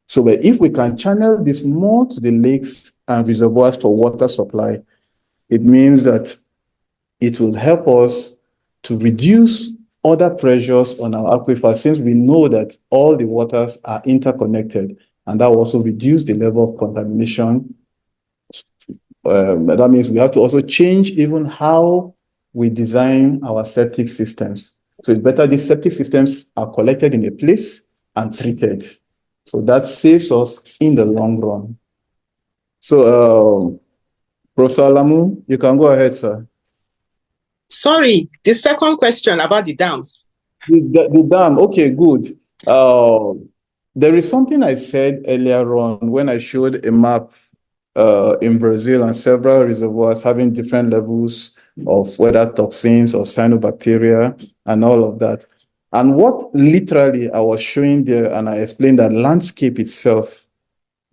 So but if we can channel this more to the lakes and reservoirs for water supply, it means that it will help us to reduce other pressures on our aquifers, since we know that all the waters are interconnected, and that will also reduce the level of contamination. That means we have to also change even how we design our septic systems. So it's better these septic systems are collected in a place and treated. So that saves us in the long run. So, Professor Alamu, you can go ahead, sir.
Sorry, the second question about the dams.
The dam, okay, good. There is something I said earlier on when I showed a map in Brazil and several reservoirs having different levels of whether toxins or cyanobacteria and all of that. And what literally I was showing there, and I explained that landscape itself,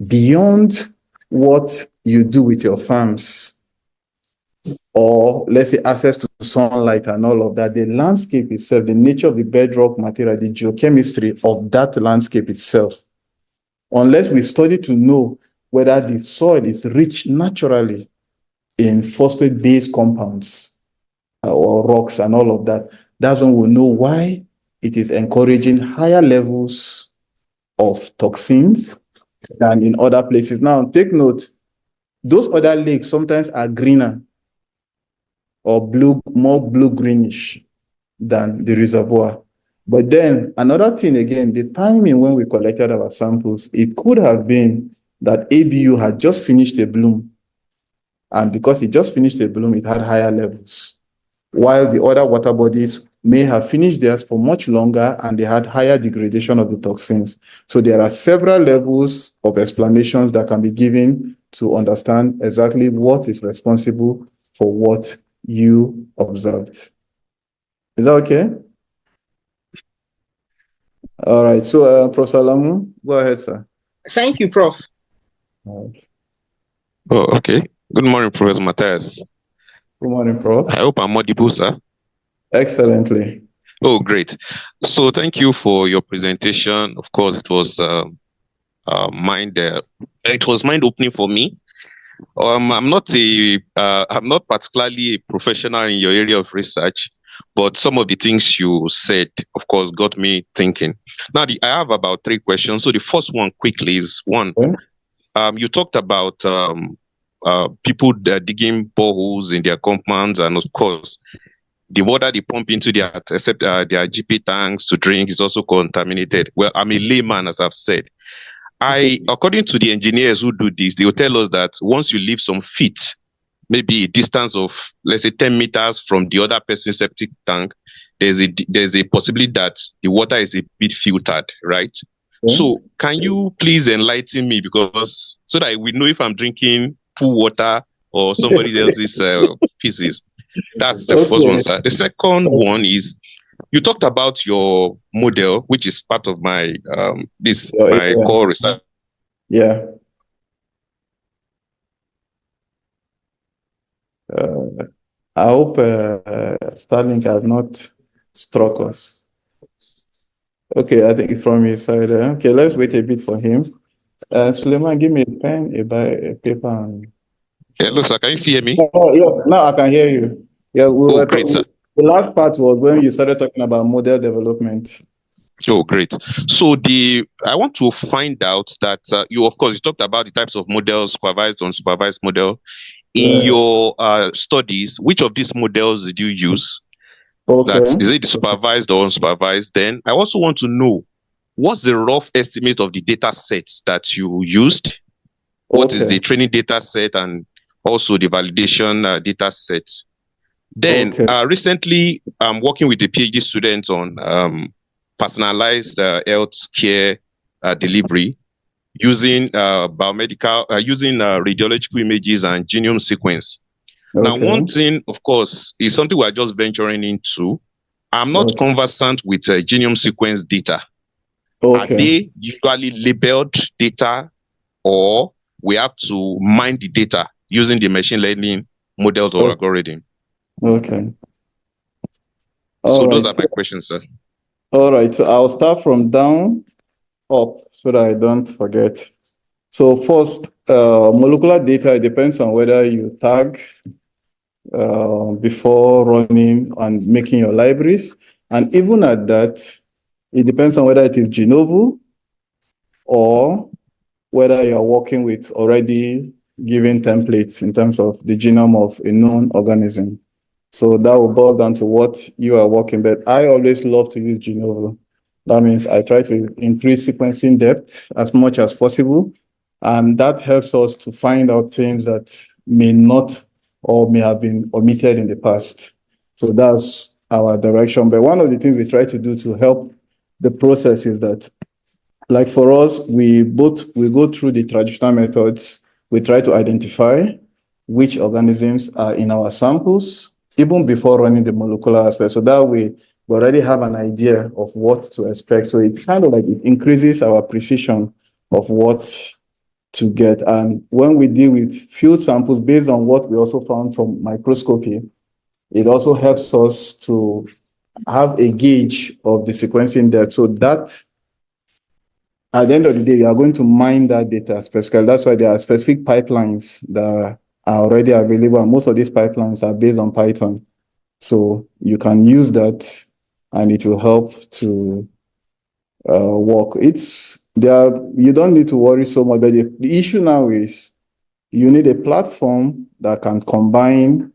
beyond what you do with your farms, or let's say access to sunlight and all of that, the landscape itself, the nature of the bedrock material, the geochemistry of that landscape itself, unless we study to know whether the soil is rich naturally in phosphate-based compounds or rocks and all of that, that's when we'll know why it is encouraging higher levels of toxins than in other places. Now, take note, those other lakes sometimes are greener or more blue-greenish than the reservoir. But then another thing again, the timing when we collected our samples, it could have been that ABU had just finished a bloom. And because it just finished a bloom, it had higher levels. While the other water bodies may have finished theirs for much longer and they had higher degradation of the toxins. So there are several levels of explanations that can be given to understand exactly what is responsible for what you observed. Is that okay? All right. So, Professor Lamu, go ahead, sir.
Thank you, Prof.
All right.
Oh, okay. Good morning, Professor Matthias.
Good morning, Prof.
I hope I'm audible, sir.
Excellently.
Oh, great. So thank you for your presentation. Of course, it was mind opening for me. I'm not particularly a professional in your area of research, but some of the things you said, of course, got me thinking. Now, I have about 3 questions. So the first one quickly is one,
Okay.
you talked about people digging boreholes in their compounds, and of course, the water they pump into their GP tanks to drink is also contaminated. Well, I'm a layman, as I've said. According to the engineers who do this, they will tell us that once you leave some feet, maybe a distance of, let's say, 10 meters from the other person's septic tank, there's a possibility that the water is a bit filtered, right?
Okay.
So can you please enlighten me, because so that we know if I'm drinking pool water or somebody else's feces? That's the first one,
Okay.
sir. The second one is, you talked about your model, which is part of my
Your
my
area.
core research.
Yeah. I hope Starlink has not struck us. Okay, I think it's from his side. Okay, let's wait a bit for him. Suleiman, give me a pen, a paper. And...
Hello, sir. Can you see me?
Oh, yes, now I can hear you. Yeah,
Great, sir.
The last part was when you started talking about model development.
Oh, great. So I want to find out that you talked about the types of models, supervised, unsupervised model. In
Yes.
your studies, which of these models did you use?
Okay.
Is it the supervised or unsupervised? Then I also want to know, what's the rough estimate of the data sets that you used? What is the training data set and also the validation data set? Then recently, I'm working with a PhD student on personalized health care delivery using using radiological images and genome sequence. Now, one thing, of course, is something we're just venturing into. I'm not conversant with genome sequence data. Are they usually labeled data, or we have to mine the data using the machine learning models or algorithm?
Okay.
So those are my questions, sir.
All right. So I'll start from down up so that I don't forget. So first, molecular data, it depends on whether you tag before running and making your libraries. And even at that, it depends on whether it is de novo or whether you're working with already given templates in terms of the genome of a known organism. So that will boil down to what you are working, but I always love to use de novo. That means I try to increase sequencing depth as much as possible. And that helps us to find out things that may not or may have been omitted in the past. So that's our direction. But one of the things we try to do to help the process is that, like for us, we go through the traditional methods. We try to identify which organisms are in our samples, even before running the molecular aspect. So that way, we already have an idea of what to expect. So it kind of like it increases our precision of what to get. And when we deal with field samples based on what we also found from microscopy, it also helps us to have a gauge of the sequencing depth. So that at the end of the day, you are going to mine that data specifically. That's why there are specific pipelines that are already available. And most of these pipelines are based on Python. So you can use that and it will help to work. You don't need to worry so much, but the issue now is you need a platform that can combine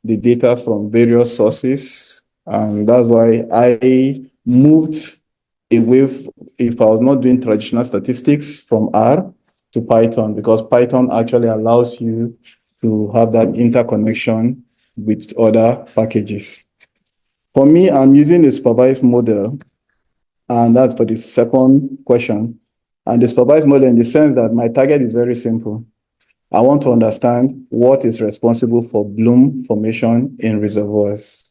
the data from various sources. And that's why I moved away, if I was not doing traditional statistics, from R to Python, because Python actually allows you to have that interconnection with other packages. For me, I'm using a supervised model, and that's for the second question. And the supervised model in the sense that my target is very simple. I want to understand what is responsible for bloom formation in reservoirs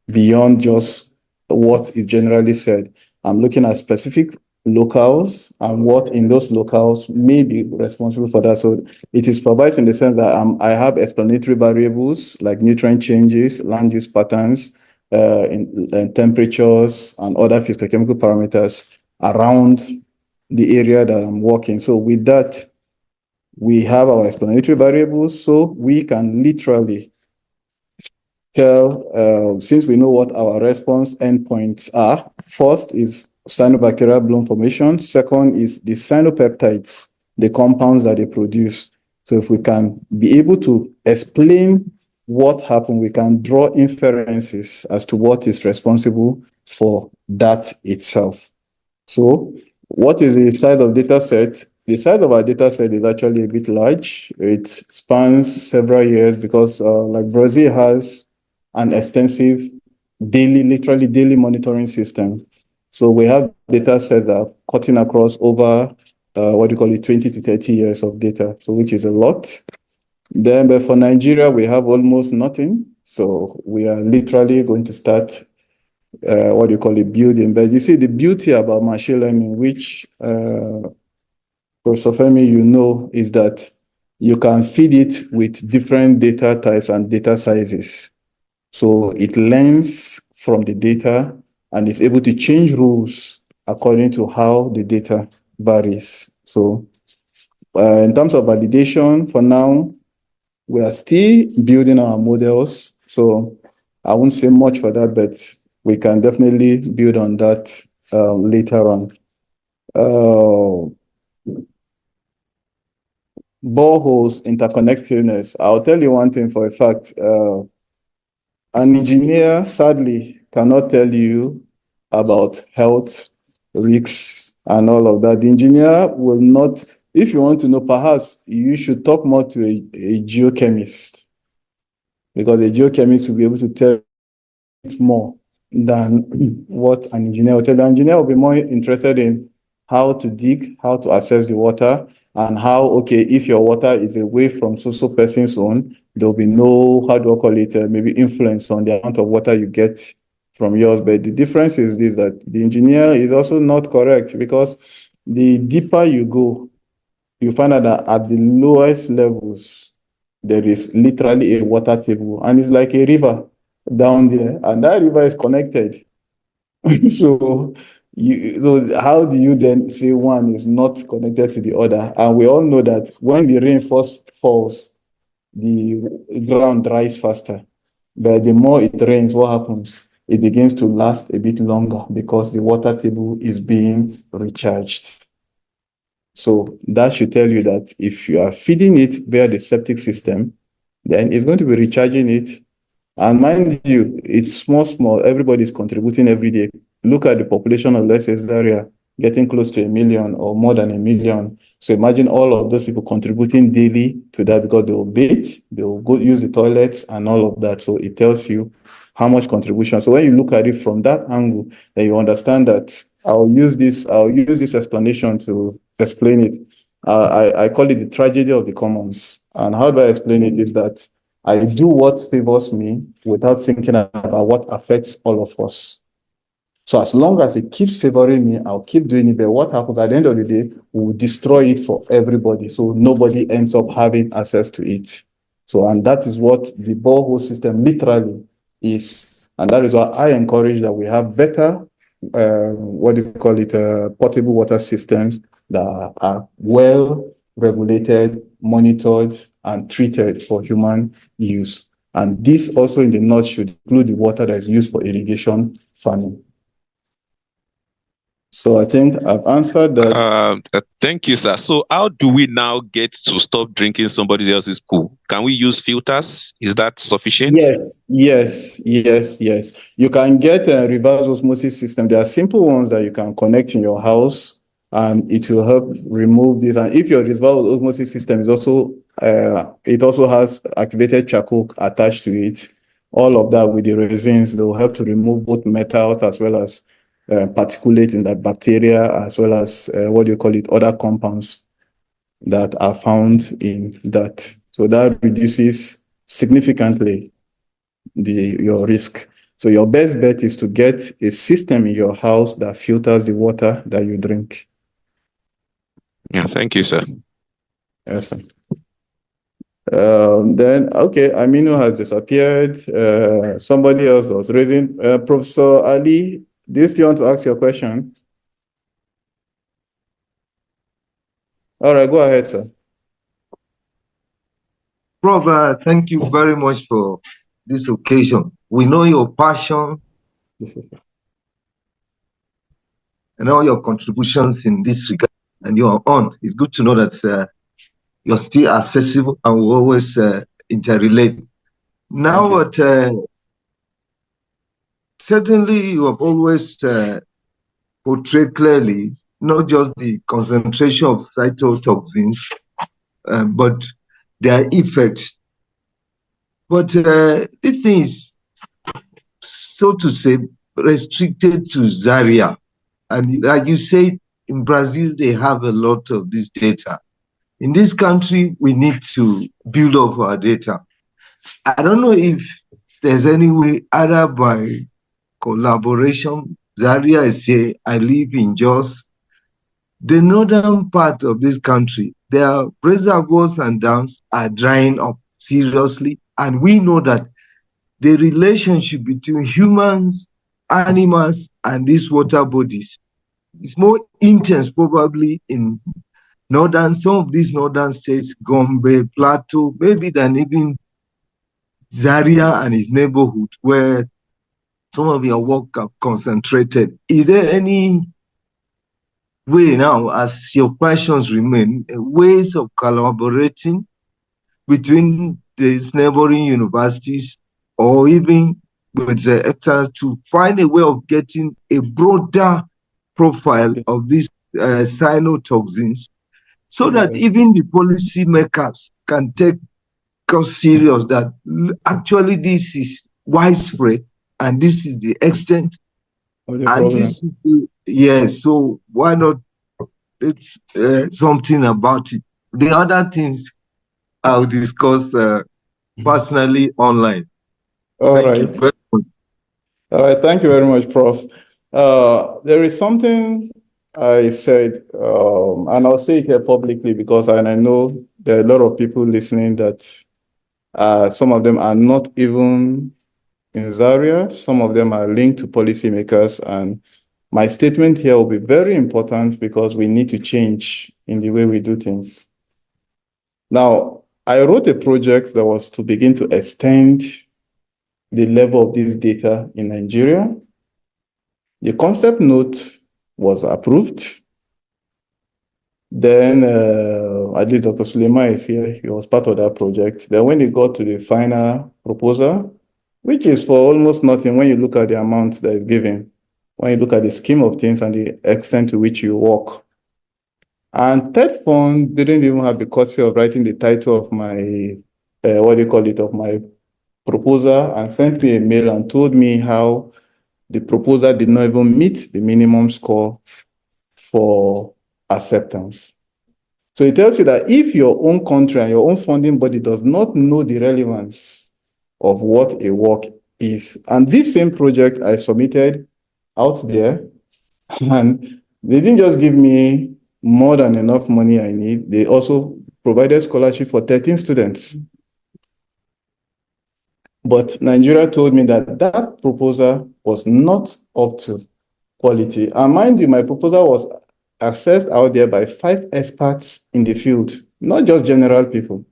beyond just what is generally said. I'm looking at specific locales and what in those locales may be responsible for that. So it is provided in the sense that I have explanatory variables like nutrient changes, land use patterns, in temperatures and other physicochemical parameters around the area that I'm working. So with that, we have our explanatory variables, so we can literally tell, since we know what our response endpoints are, first is cyanobacterial bloom formation. Second is the cyanopeptides, the compounds that they produce. So if we can be able to explain what happened, we can draw inferences as to what is responsible for that itself. So what is the size of data set? The size of our data set is actually a bit large. It spans several years because like Brazil has an extensive literally daily monitoring system. So we have data sets that are cutting across over, 20 to 30 years of data, so which is a lot. Then, but for Nigeria, we have almost nothing. So we are literally going to start building. But you see, the beauty about machine learning, which Professor Femi, is that you can feed it with different data types and data sizes. So it learns from the data and is able to change rules according to how the data varies. So in terms of validation, for now, we are still building our models. So I won't say much for that, but we can definitely build on that later on. Boreholes interconnectedness. I'll tell you one thing for a fact. An engineer, sadly, cannot tell you about health risks and all of that. The engineer will not, if you want to know, perhaps you should talk more to a geochemist, because a geochemist will be able to tell more than what an engineer will tell. The engineer will be more interested in how to dig, how to access the water, and how, okay, if your water is away from so person's own, there'll be no, maybe influence on the amount of water you get from yours. But the difference is this, that the engineer is also not correct, because the deeper you go, you find out that at the lowest levels, there is literally a water table, and it's like a river down there, and that river is connected. So how do you then say one is not connected to the other? And we all know that when the rain first falls, the ground dries faster. But the more it rains, what happens? It begins to last a bit longer because the water table is being recharged. So that should tell you that if you are feeding it via the septic system, then it's going to be recharging it. And mind you, it's small. Everybody's contributing every day. Look at the population of, let's say, Zaria, getting close to 1 million or more than 1 million. So imagine all of those people contributing daily to that, because they will bathe, they will go use the toilets and all of that. So it tells you how much contribution. So when you look at it from that angle, then you understand that I'll use this explanation to explain it. I call it the tragedy of the commons. And how do I explain it is that I do what favors me without thinking about what affects all of us. So as long as it keeps favoring me, I'll keep doing it. But what happens at the end of the day, we'll destroy it for everybody. So nobody ends up having access to it. So, and that is what the borehole system literally is. And that is why I encourage that we have better, portable water systems that are well regulated, monitored, and treated for human use. And this also in the north should include the water that is used for irrigation farming. So I think I've answered that.
Thank you, sir. So how do we now get to stop drinking somebody else's poo? Can we use filters? Is that sufficient?
Yes. You can get a reverse osmosis system. There are simple ones that you can connect in your house, and it will help remove this. And if your reverse osmosis system is also, it also has activated charcoal attached to it, all of that with the resins, they'll help to remove both metals as well as particulate in that bacteria, as well as other compounds that are found in that. So that reduces significantly your risk. So your best bet is to get a system in your house that filters the water that you drink.
Yeah, thank you, sir.
Yes, sir. Then, okay, Aminu has disappeared. Somebody else was raising. Professor Ali, do you still want to ask your question? All right, go ahead, sir.
Prof, thank you very much for this occasion. We know your passion and all your contributions in this regard, and you are on. It's good to know that you're still accessible and we always interrelate. Now, certainly you have always portrayed clearly not just the concentration of cytotoxins, but their effect. But this thing is, so to say, restricted to Zaria. And like you say, in Brazil, they have a lot of this data. In this country, we need to build up our data. I don't know if there's any way, either by collaboration. Zaria is here, I live in Jos. The northern part of this country, their reservoirs and dams are drying up seriously. And we know that the relationship between humans, animals, and these water bodies is more intense probably in some of these northern states, Gombe, Plateau, maybe than even Zaria and its neighborhood, where some of your work are concentrated. Is there any way now, as your questions remain, ways of collaborating between these neighboring universities or even with the external to find a way of getting a broader profile of these cyanotoxins so that even the policy makers can take us serious that actually this is widespread and this is the extent and this is yes, so why not it's something about it. The other things I'll discuss personally online.
All right. All right, thank you very much, Prof. There is something I said, and I'll say it here publicly because I know there are a lot of people listening that some of them are not even in Zaria, some of them are linked to policymakers, and my statement here will be very important because we need to change in the way we do things. Now, I wrote a project that was to begin to extend the level of this data in Nigeria. The concept note was approved. Then I believe Dr. Suleiman is here. He was part of that project. Then when it got to the final proposal, which is for almost nothing when you look at the amount that is given, when you look at the scheme of things and the extent to which you work. And Third Fund didn't even have the courtesy of writing the title of my, of my proposal, and sent me a mail and told me how the proposal did not even meet the minimum score for acceptance. So it tells you that if your own country and your own funding body does not know the relevance of what a work is, and this same project I submitted out there, and they didn't just give me more than enough money I need, they also provided scholarship for 13 students. But Nigeria told me that that proposal was not up to quality. And mind you, my proposal was assessed out there by 5 experts in the field, not just general people.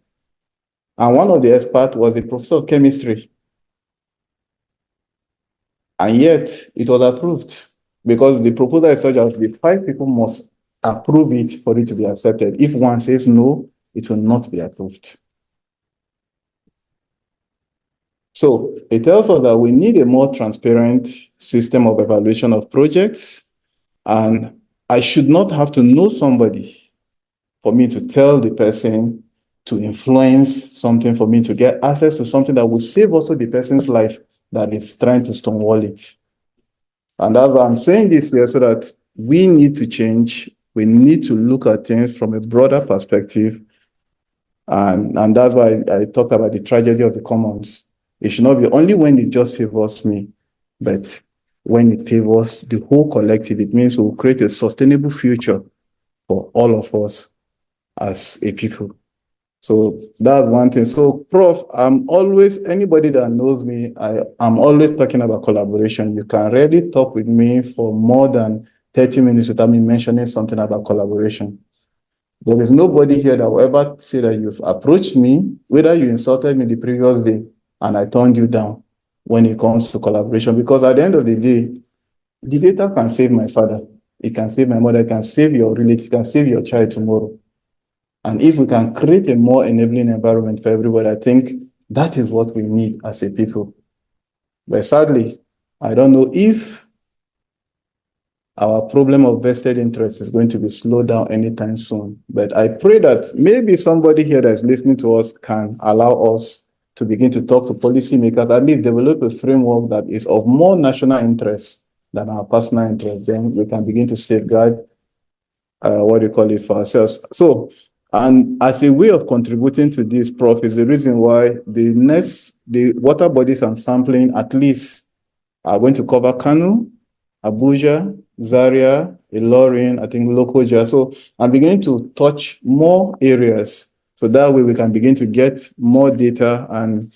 And one of the experts was a professor of chemistry. And yet it was approved because the proposal is such that the 5 people must approve it for it to be accepted. If one says no, it will not be approved. So it tells us that we need a more transparent system of evaluation of projects, and I should not have to know somebody for me to tell the person to influence something for me to get access to something that will save also the person's life that is trying to stonewall it. And that's why I'm saying this here, so that we need to change. We need to look at things from a broader perspective. And that's why I talked about the tragedy of the commons. It should not be only when it just favors me, but when it favors the whole collective. It means we'll create a sustainable future for all of us as a people. So that's one thing. So, Prof, I'm always, anybody that knows me, I'm always talking about collaboration. You can rarely talk with me for more than 30 minutes without me mentioning something about collaboration. There is nobody here that will ever say that you've approached me, whether you insulted me the previous day and I turned you down when it comes to collaboration. Because at the end of the day, the data can save my father, it can save my mother, it can save your relative, it can save your child tomorrow. And if we can create a more enabling environment for everybody, I think that is what we need as a people. But sadly, I don't know if our problem of vested interest is going to be slowed down anytime soon. But I pray that maybe somebody here that is listening to us can allow us to begin to talk to policymakers, at least develop a framework that is of more national interest than our personal interest. Then we can begin to safeguard for ourselves. So, and as a way of contributing to this, Prof, is the reason why the water bodies I'm sampling at least are going to cover Kano, Abuja, Zaria, Ilorin, I think Lokoja. So I'm beginning to touch more areas. So that way we can begin to get more data and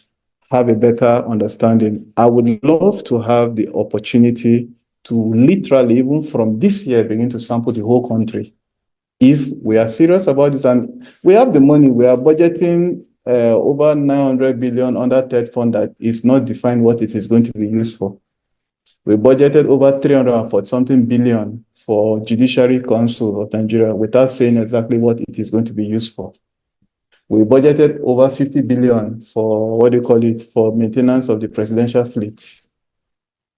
have a better understanding. I would love to have the opportunity to literally, even from this year, begin to sample the whole country. If we are serious about this, and we have the money, we are budgeting over 900 billion under third fund that is not defined what it is going to be used for. We budgeted over 340 something billion for Judiciary Council of Nigeria without saying exactly what it is going to be used for. We budgeted over 50 billion for for maintenance of the presidential fleet.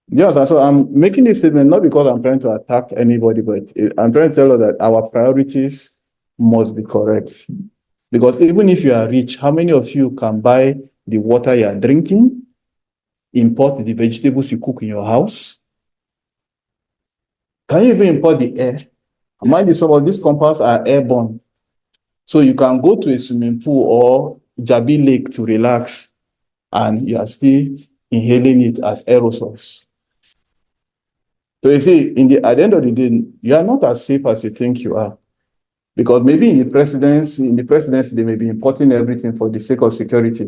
Yes, and so I'm making this statement not because I'm trying to attack anybody, but I'm trying to tell you that our priorities must be correct. Because even if you are rich, how many of you can buy the water you are drinking, import the vegetables you cook in your house? Can you even import the air? Mind you, some of these compounds are airborne. So you can go to a swimming pool or Jabi Lake to relax, and you are still inhaling it as aerosols. So you see, at the end of the day, you are not as safe as you think you are. Because maybe in the presidency, they may be importing everything for the sake of security.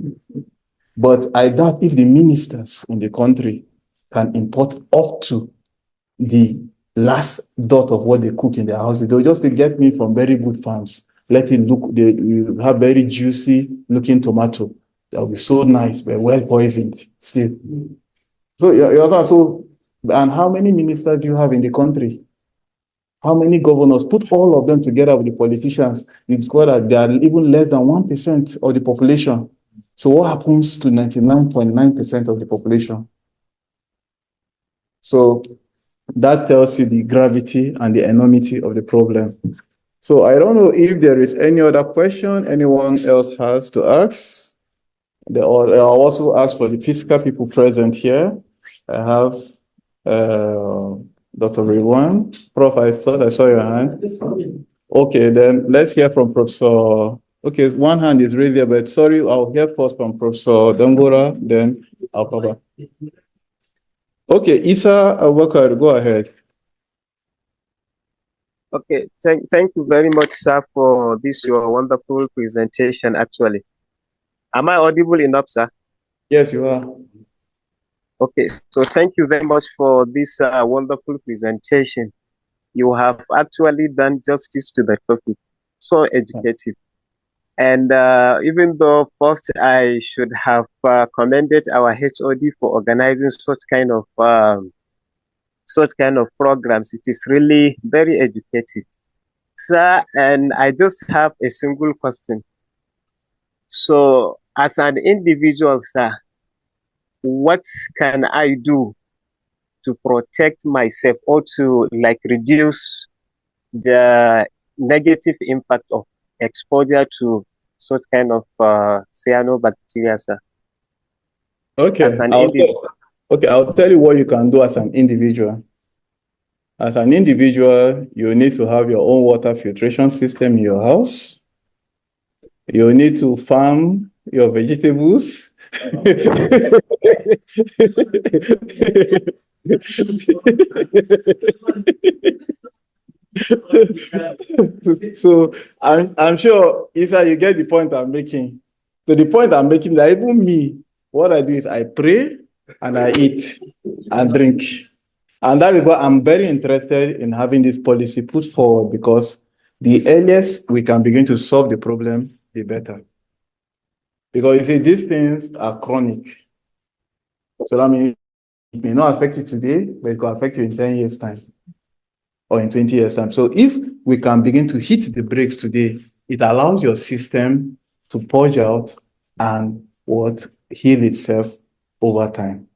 But I doubt if the ministers in the country can import up to the last dot of what they cook in their houses. They'll just get me from very good farms. Let it look, they have very juicy looking tomato. That will be so nice, but well poisoned still. So, and how many ministers do you have in the country? How many governors? Put all of them together with the politicians. You discover that they are even less than 1% of the population. So what happens to 99.9% of the population? So that tells you the gravity and the enormity of the problem. So I don't know if there is any other question anyone else has to ask. I'll also ask for the physical people present here. I have Dr. Rewan. Prof, I thought I saw your hand. Okay, then let's hear from Professor. Okay, one hand is raised here, but sorry, I'll hear first from Professor Dongora, then I'll cover. Okay, Isa Abubakar, go ahead.
Okay, thank you very much, sir, for this your wonderful presentation, actually. Am I audible enough, sir?
Yes, you are.
Okay, so thank you very much for this wonderful presentation. You have actually done justice to the topic. So educative. And even though first I should have commended our HOD for organizing such kind of programs, it is really very educative. Sir, and I just have a single question. So, as an individual, sir, what can I do to protect myself or to reduce the negative impact of exposure to such kind of cyanobacteria, sir?
Okay,
As an individual.
I'll tell you what you can do as an individual. As an individual, you need to have your own water filtration system in your house. You need to farm your vegetables. So I'm sure, Isa, you get the point I'm making. So the point I'm making that even me, what I do is I pray and I eat and drink. And that is why I'm very interested in having this policy put forward, because the earliest we can begin to solve the problem, the better. Because you see, these things are chronic. So that means it may not affect you today, but it could affect you in 10 years' time or in 20 years' time. So if we can begin to hit the brakes today, it allows your system to purge out and heal itself over time.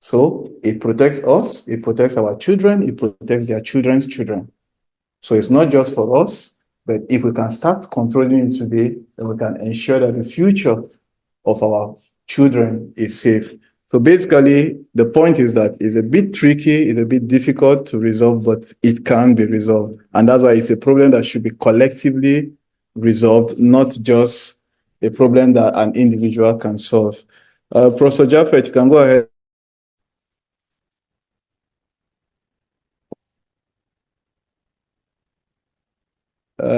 So it protects us, it protects our children, it protects their children's children. So it's not just for us, but if we can start controlling it today, then we can ensure that the future of our children is safe. So basically, the point is that it's a bit tricky, it's a bit difficult to resolve, but it can be resolved. And that's why it's a problem that should be collectively resolved, not just a problem that an individual can solve. Professor Jaffet, you can go ahead.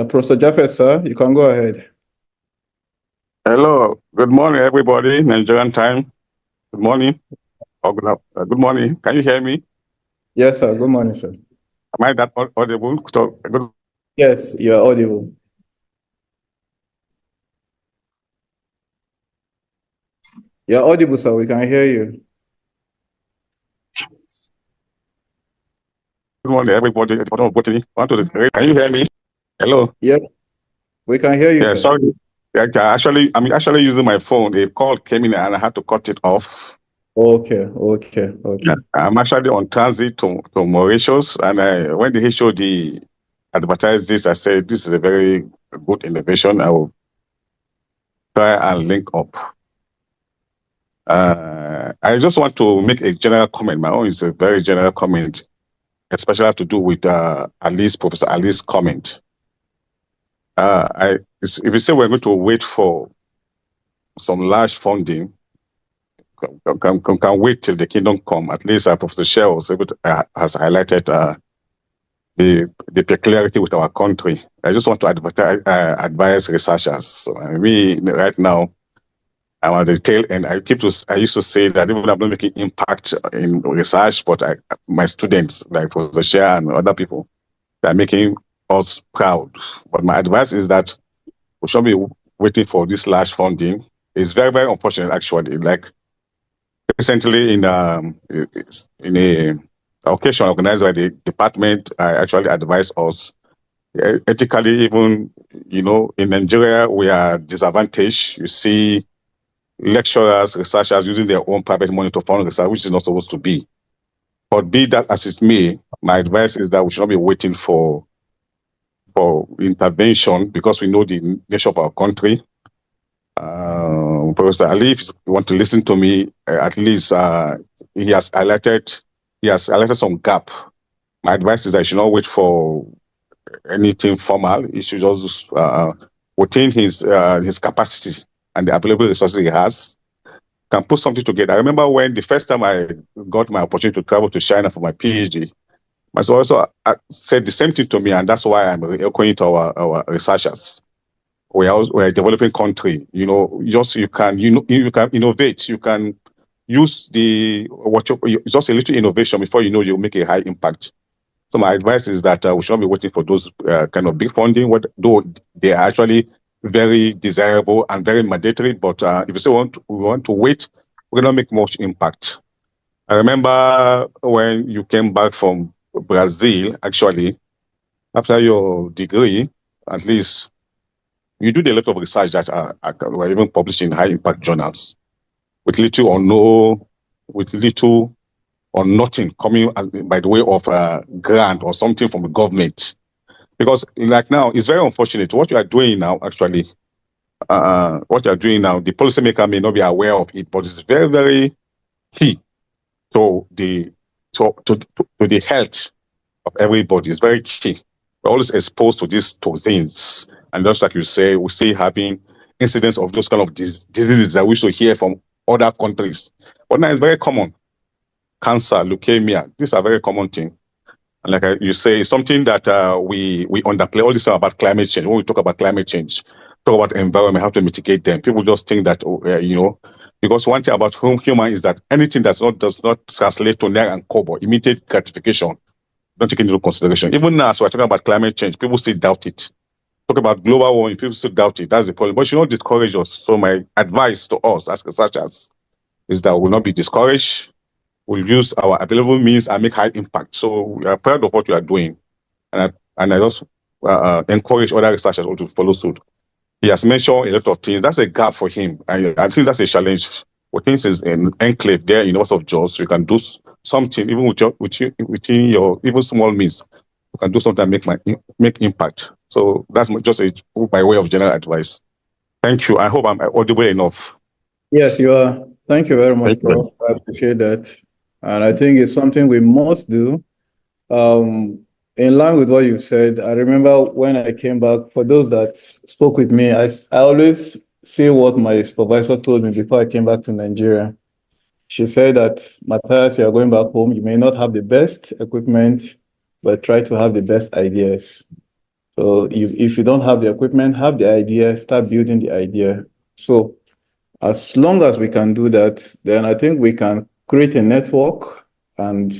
Professor Jaffet, sir, you can go ahead.
Hello, good morning, everybody. Nigerian time. Good morning. Good morning. Can you hear me?
Yes, sir. Good morning, sir.
Am I that audible?
Yes, you are audible. You're audible, sir. We can hear you.
Good morning, everybody. At the bottom of Botany. Can you hear me? Hello.
Yes, we can hear you.
Yeah,
sir.
sorry. I'm actually using my phone. A call came in and I had to cut it off.
Okay.
I'm actually on transit to Mauritius, and when the HOD advertised this, I said this is a very good innovation. I will try and link up. I just want to make a general comment. My own is a very general comment, especially have to do with Professor Ali's comment. If you say we're going to wait for some large funding, can wait till the kingdom come. At least Professor Shell has highlighted the peculiarity with our country. I just want to advise researchers. So, me right now, I'm at the tail end. I used to say that even though I'm not making impact in research, but my students, like Professor Share and other people, they're making us proud. But my advice is that we should be waiting for this large funding. It's very, very unfortunate, actually. Like recently in a occasion organized by the department, I actually advised us ethically, even, in Nigeria, we are disadvantaged. You see lecturers, researchers using their own private money to fund research, which is not supposed to be. But be that as it may, my advice is that we should not be waiting for intervention, because we know the nature of our country. Professor Ali, if you want to listen to me, at least he has highlighted some gap. My advice is that I should not wait for anything formal. He should just within his capacity and the available resources he has, can put something together. I remember when the first time I got my opportunity to travel to China for my PhD, my also said the same thing to me, and that's why I'm echoing to our researchers. We are a developing country. You can innovate. You can use just a little innovation before you make a high impact. So my advice is that we should not be waiting for those kind of big funding, though they are actually very desirable and very mandatory. But if you say we want to wait, we're going to make much impact. I remember when you came back from Brazil, actually, after your degree, at least, you did a lot of research that were even published in high impact journals with little or nothing coming by the way of a grant or something from the government. Because like now, it's very unfortunate. What you are doing now, actually, what you're doing now, the policymaker may not be aware of it, but it's very, very key to the health of everybody. It's very key. We're always exposed to these toxins, and just like you say, we see having incidents of those kind of diseases that we should hear from other countries. But now it's very common. Cancer, leukemia, these are very common things. And like you say, something that we underplay all this stuff about climate change. When we talk about climate change, talk about environment, how to mitigate them. People just think that because one thing about human is that anything does not translate to naira and kobo, immediate gratification, don't take into consideration. Even now, as we're talking about climate change, people still doubt it. Talk about global warming, people still doubt it. That's the problem. But it should not discourage us. So my advice to us as researchers is that we will not be discouraged. We'll use our available means and make high impact. So we are proud of what we are doing. And I just encourage other researchers to follow suit. He has mentioned a lot of things. That's a gap for him. I think that's a challenge. What things is an enclave there in North of Jos. You can do something, even within your even small means. You can do something and make impact. So that's just by way of general advice. Thank you. I hope I'm audible enough.
Yes, you are. Thank you very much, Prof. I appreciate that. And I think it's something we must do. In line with what you said, I remember when I came back, for those that spoke with me, I always say what my supervisor told me before I came back to Nigeria. She said that, Matthias, you are going back home. You may not have the best equipment, but try to have the best ideas. So if you don't have the equipment, have the idea, start building the idea. So as long as we can do that, then I think we can create a network and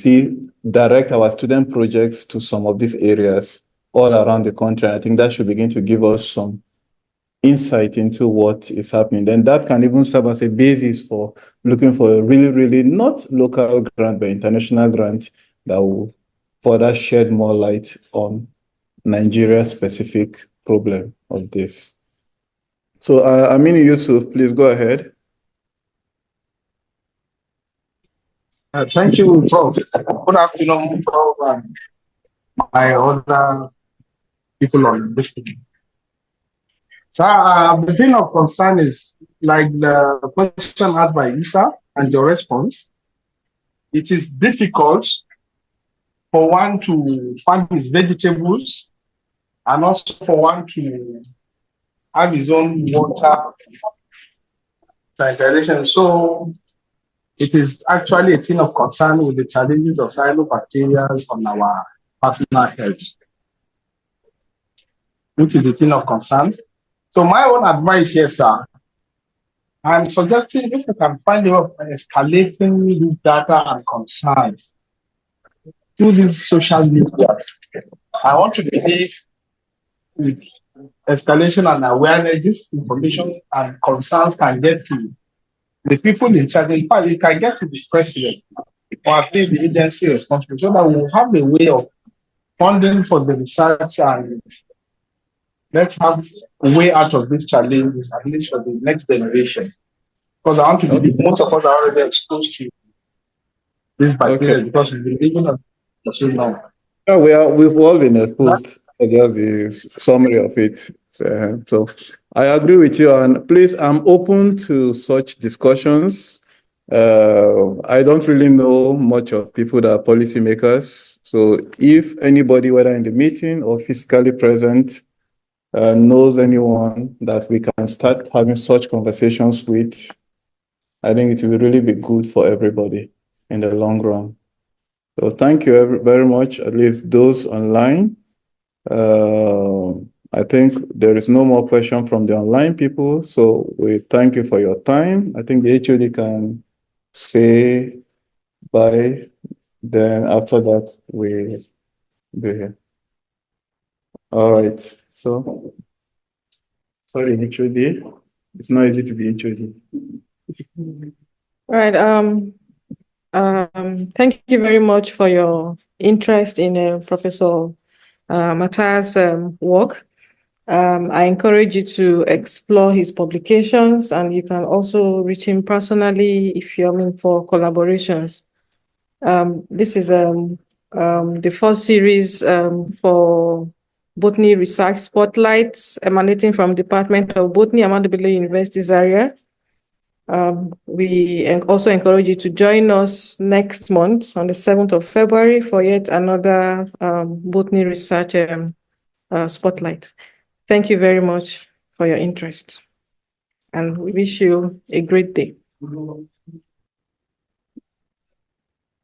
direct our student projects to some of these areas all around the country. I think that should begin to give us some insight into what is happening. Then that can even serve as a basis for looking for a really, really not local grant, but international grant that will further shed more light on Nigeria's specific problem of this. So, Aminu Yusuf, please go ahead.
Thank you, Prof. Good afternoon, Prof, and my other people on this meeting. So, the thing of concern is like the question asked by Isa and your response. It is difficult for one to farm his vegetables and also for one to have his own water sanitization. So it is actually a thing of concern with the challenges of cyanobacteria on our personal health, which is a thing of concern. So my own advice here, sir, I'm suggesting if we can find a way of escalating this data and concerns through these social media. I want to believe with escalation and awareness, this information and concerns can get to the people in charge. In fact, it can get to the president or at least the agency responsible, so that we will have a way of funding for the research and let's have a way out of these challenges, at least for the next generation. Because I want to believe most of us are already exposed to this bacteria because we've been living on for so long.
Yeah, we've all been exposed. Just the summary of it. So I agree with you, and please, I'm open to such discussions. I don't really know much of people that are policymakers. So if anybody, whether in the meeting or physically present, knows anyone that we can start having such conversations with, I think it will really be good for everybody in the long run. So thank you very much, at least those online. I think there is no more question from the online people. So we thank you for your time. I think the HOD can say bye. Then after that, we do here. All right. So, sorry, HOD. It's not easy to be HOD.
All right. Thank you very much for your interest in Professor Matthias' work. I encourage you to explore his publications, and you can also reach him personally if you're in for collaborations. This is the first series for Botany Research Spotlight emanating from Department of Botany, Ahmadu Bello University, Zaria. We also encourage you to join us next month on the 7th of February for yet another Botany Research Spotlight. Thank you very much for your interest, and we wish you a great day.
All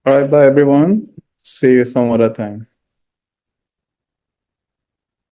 right, bye everyone. See you some other time.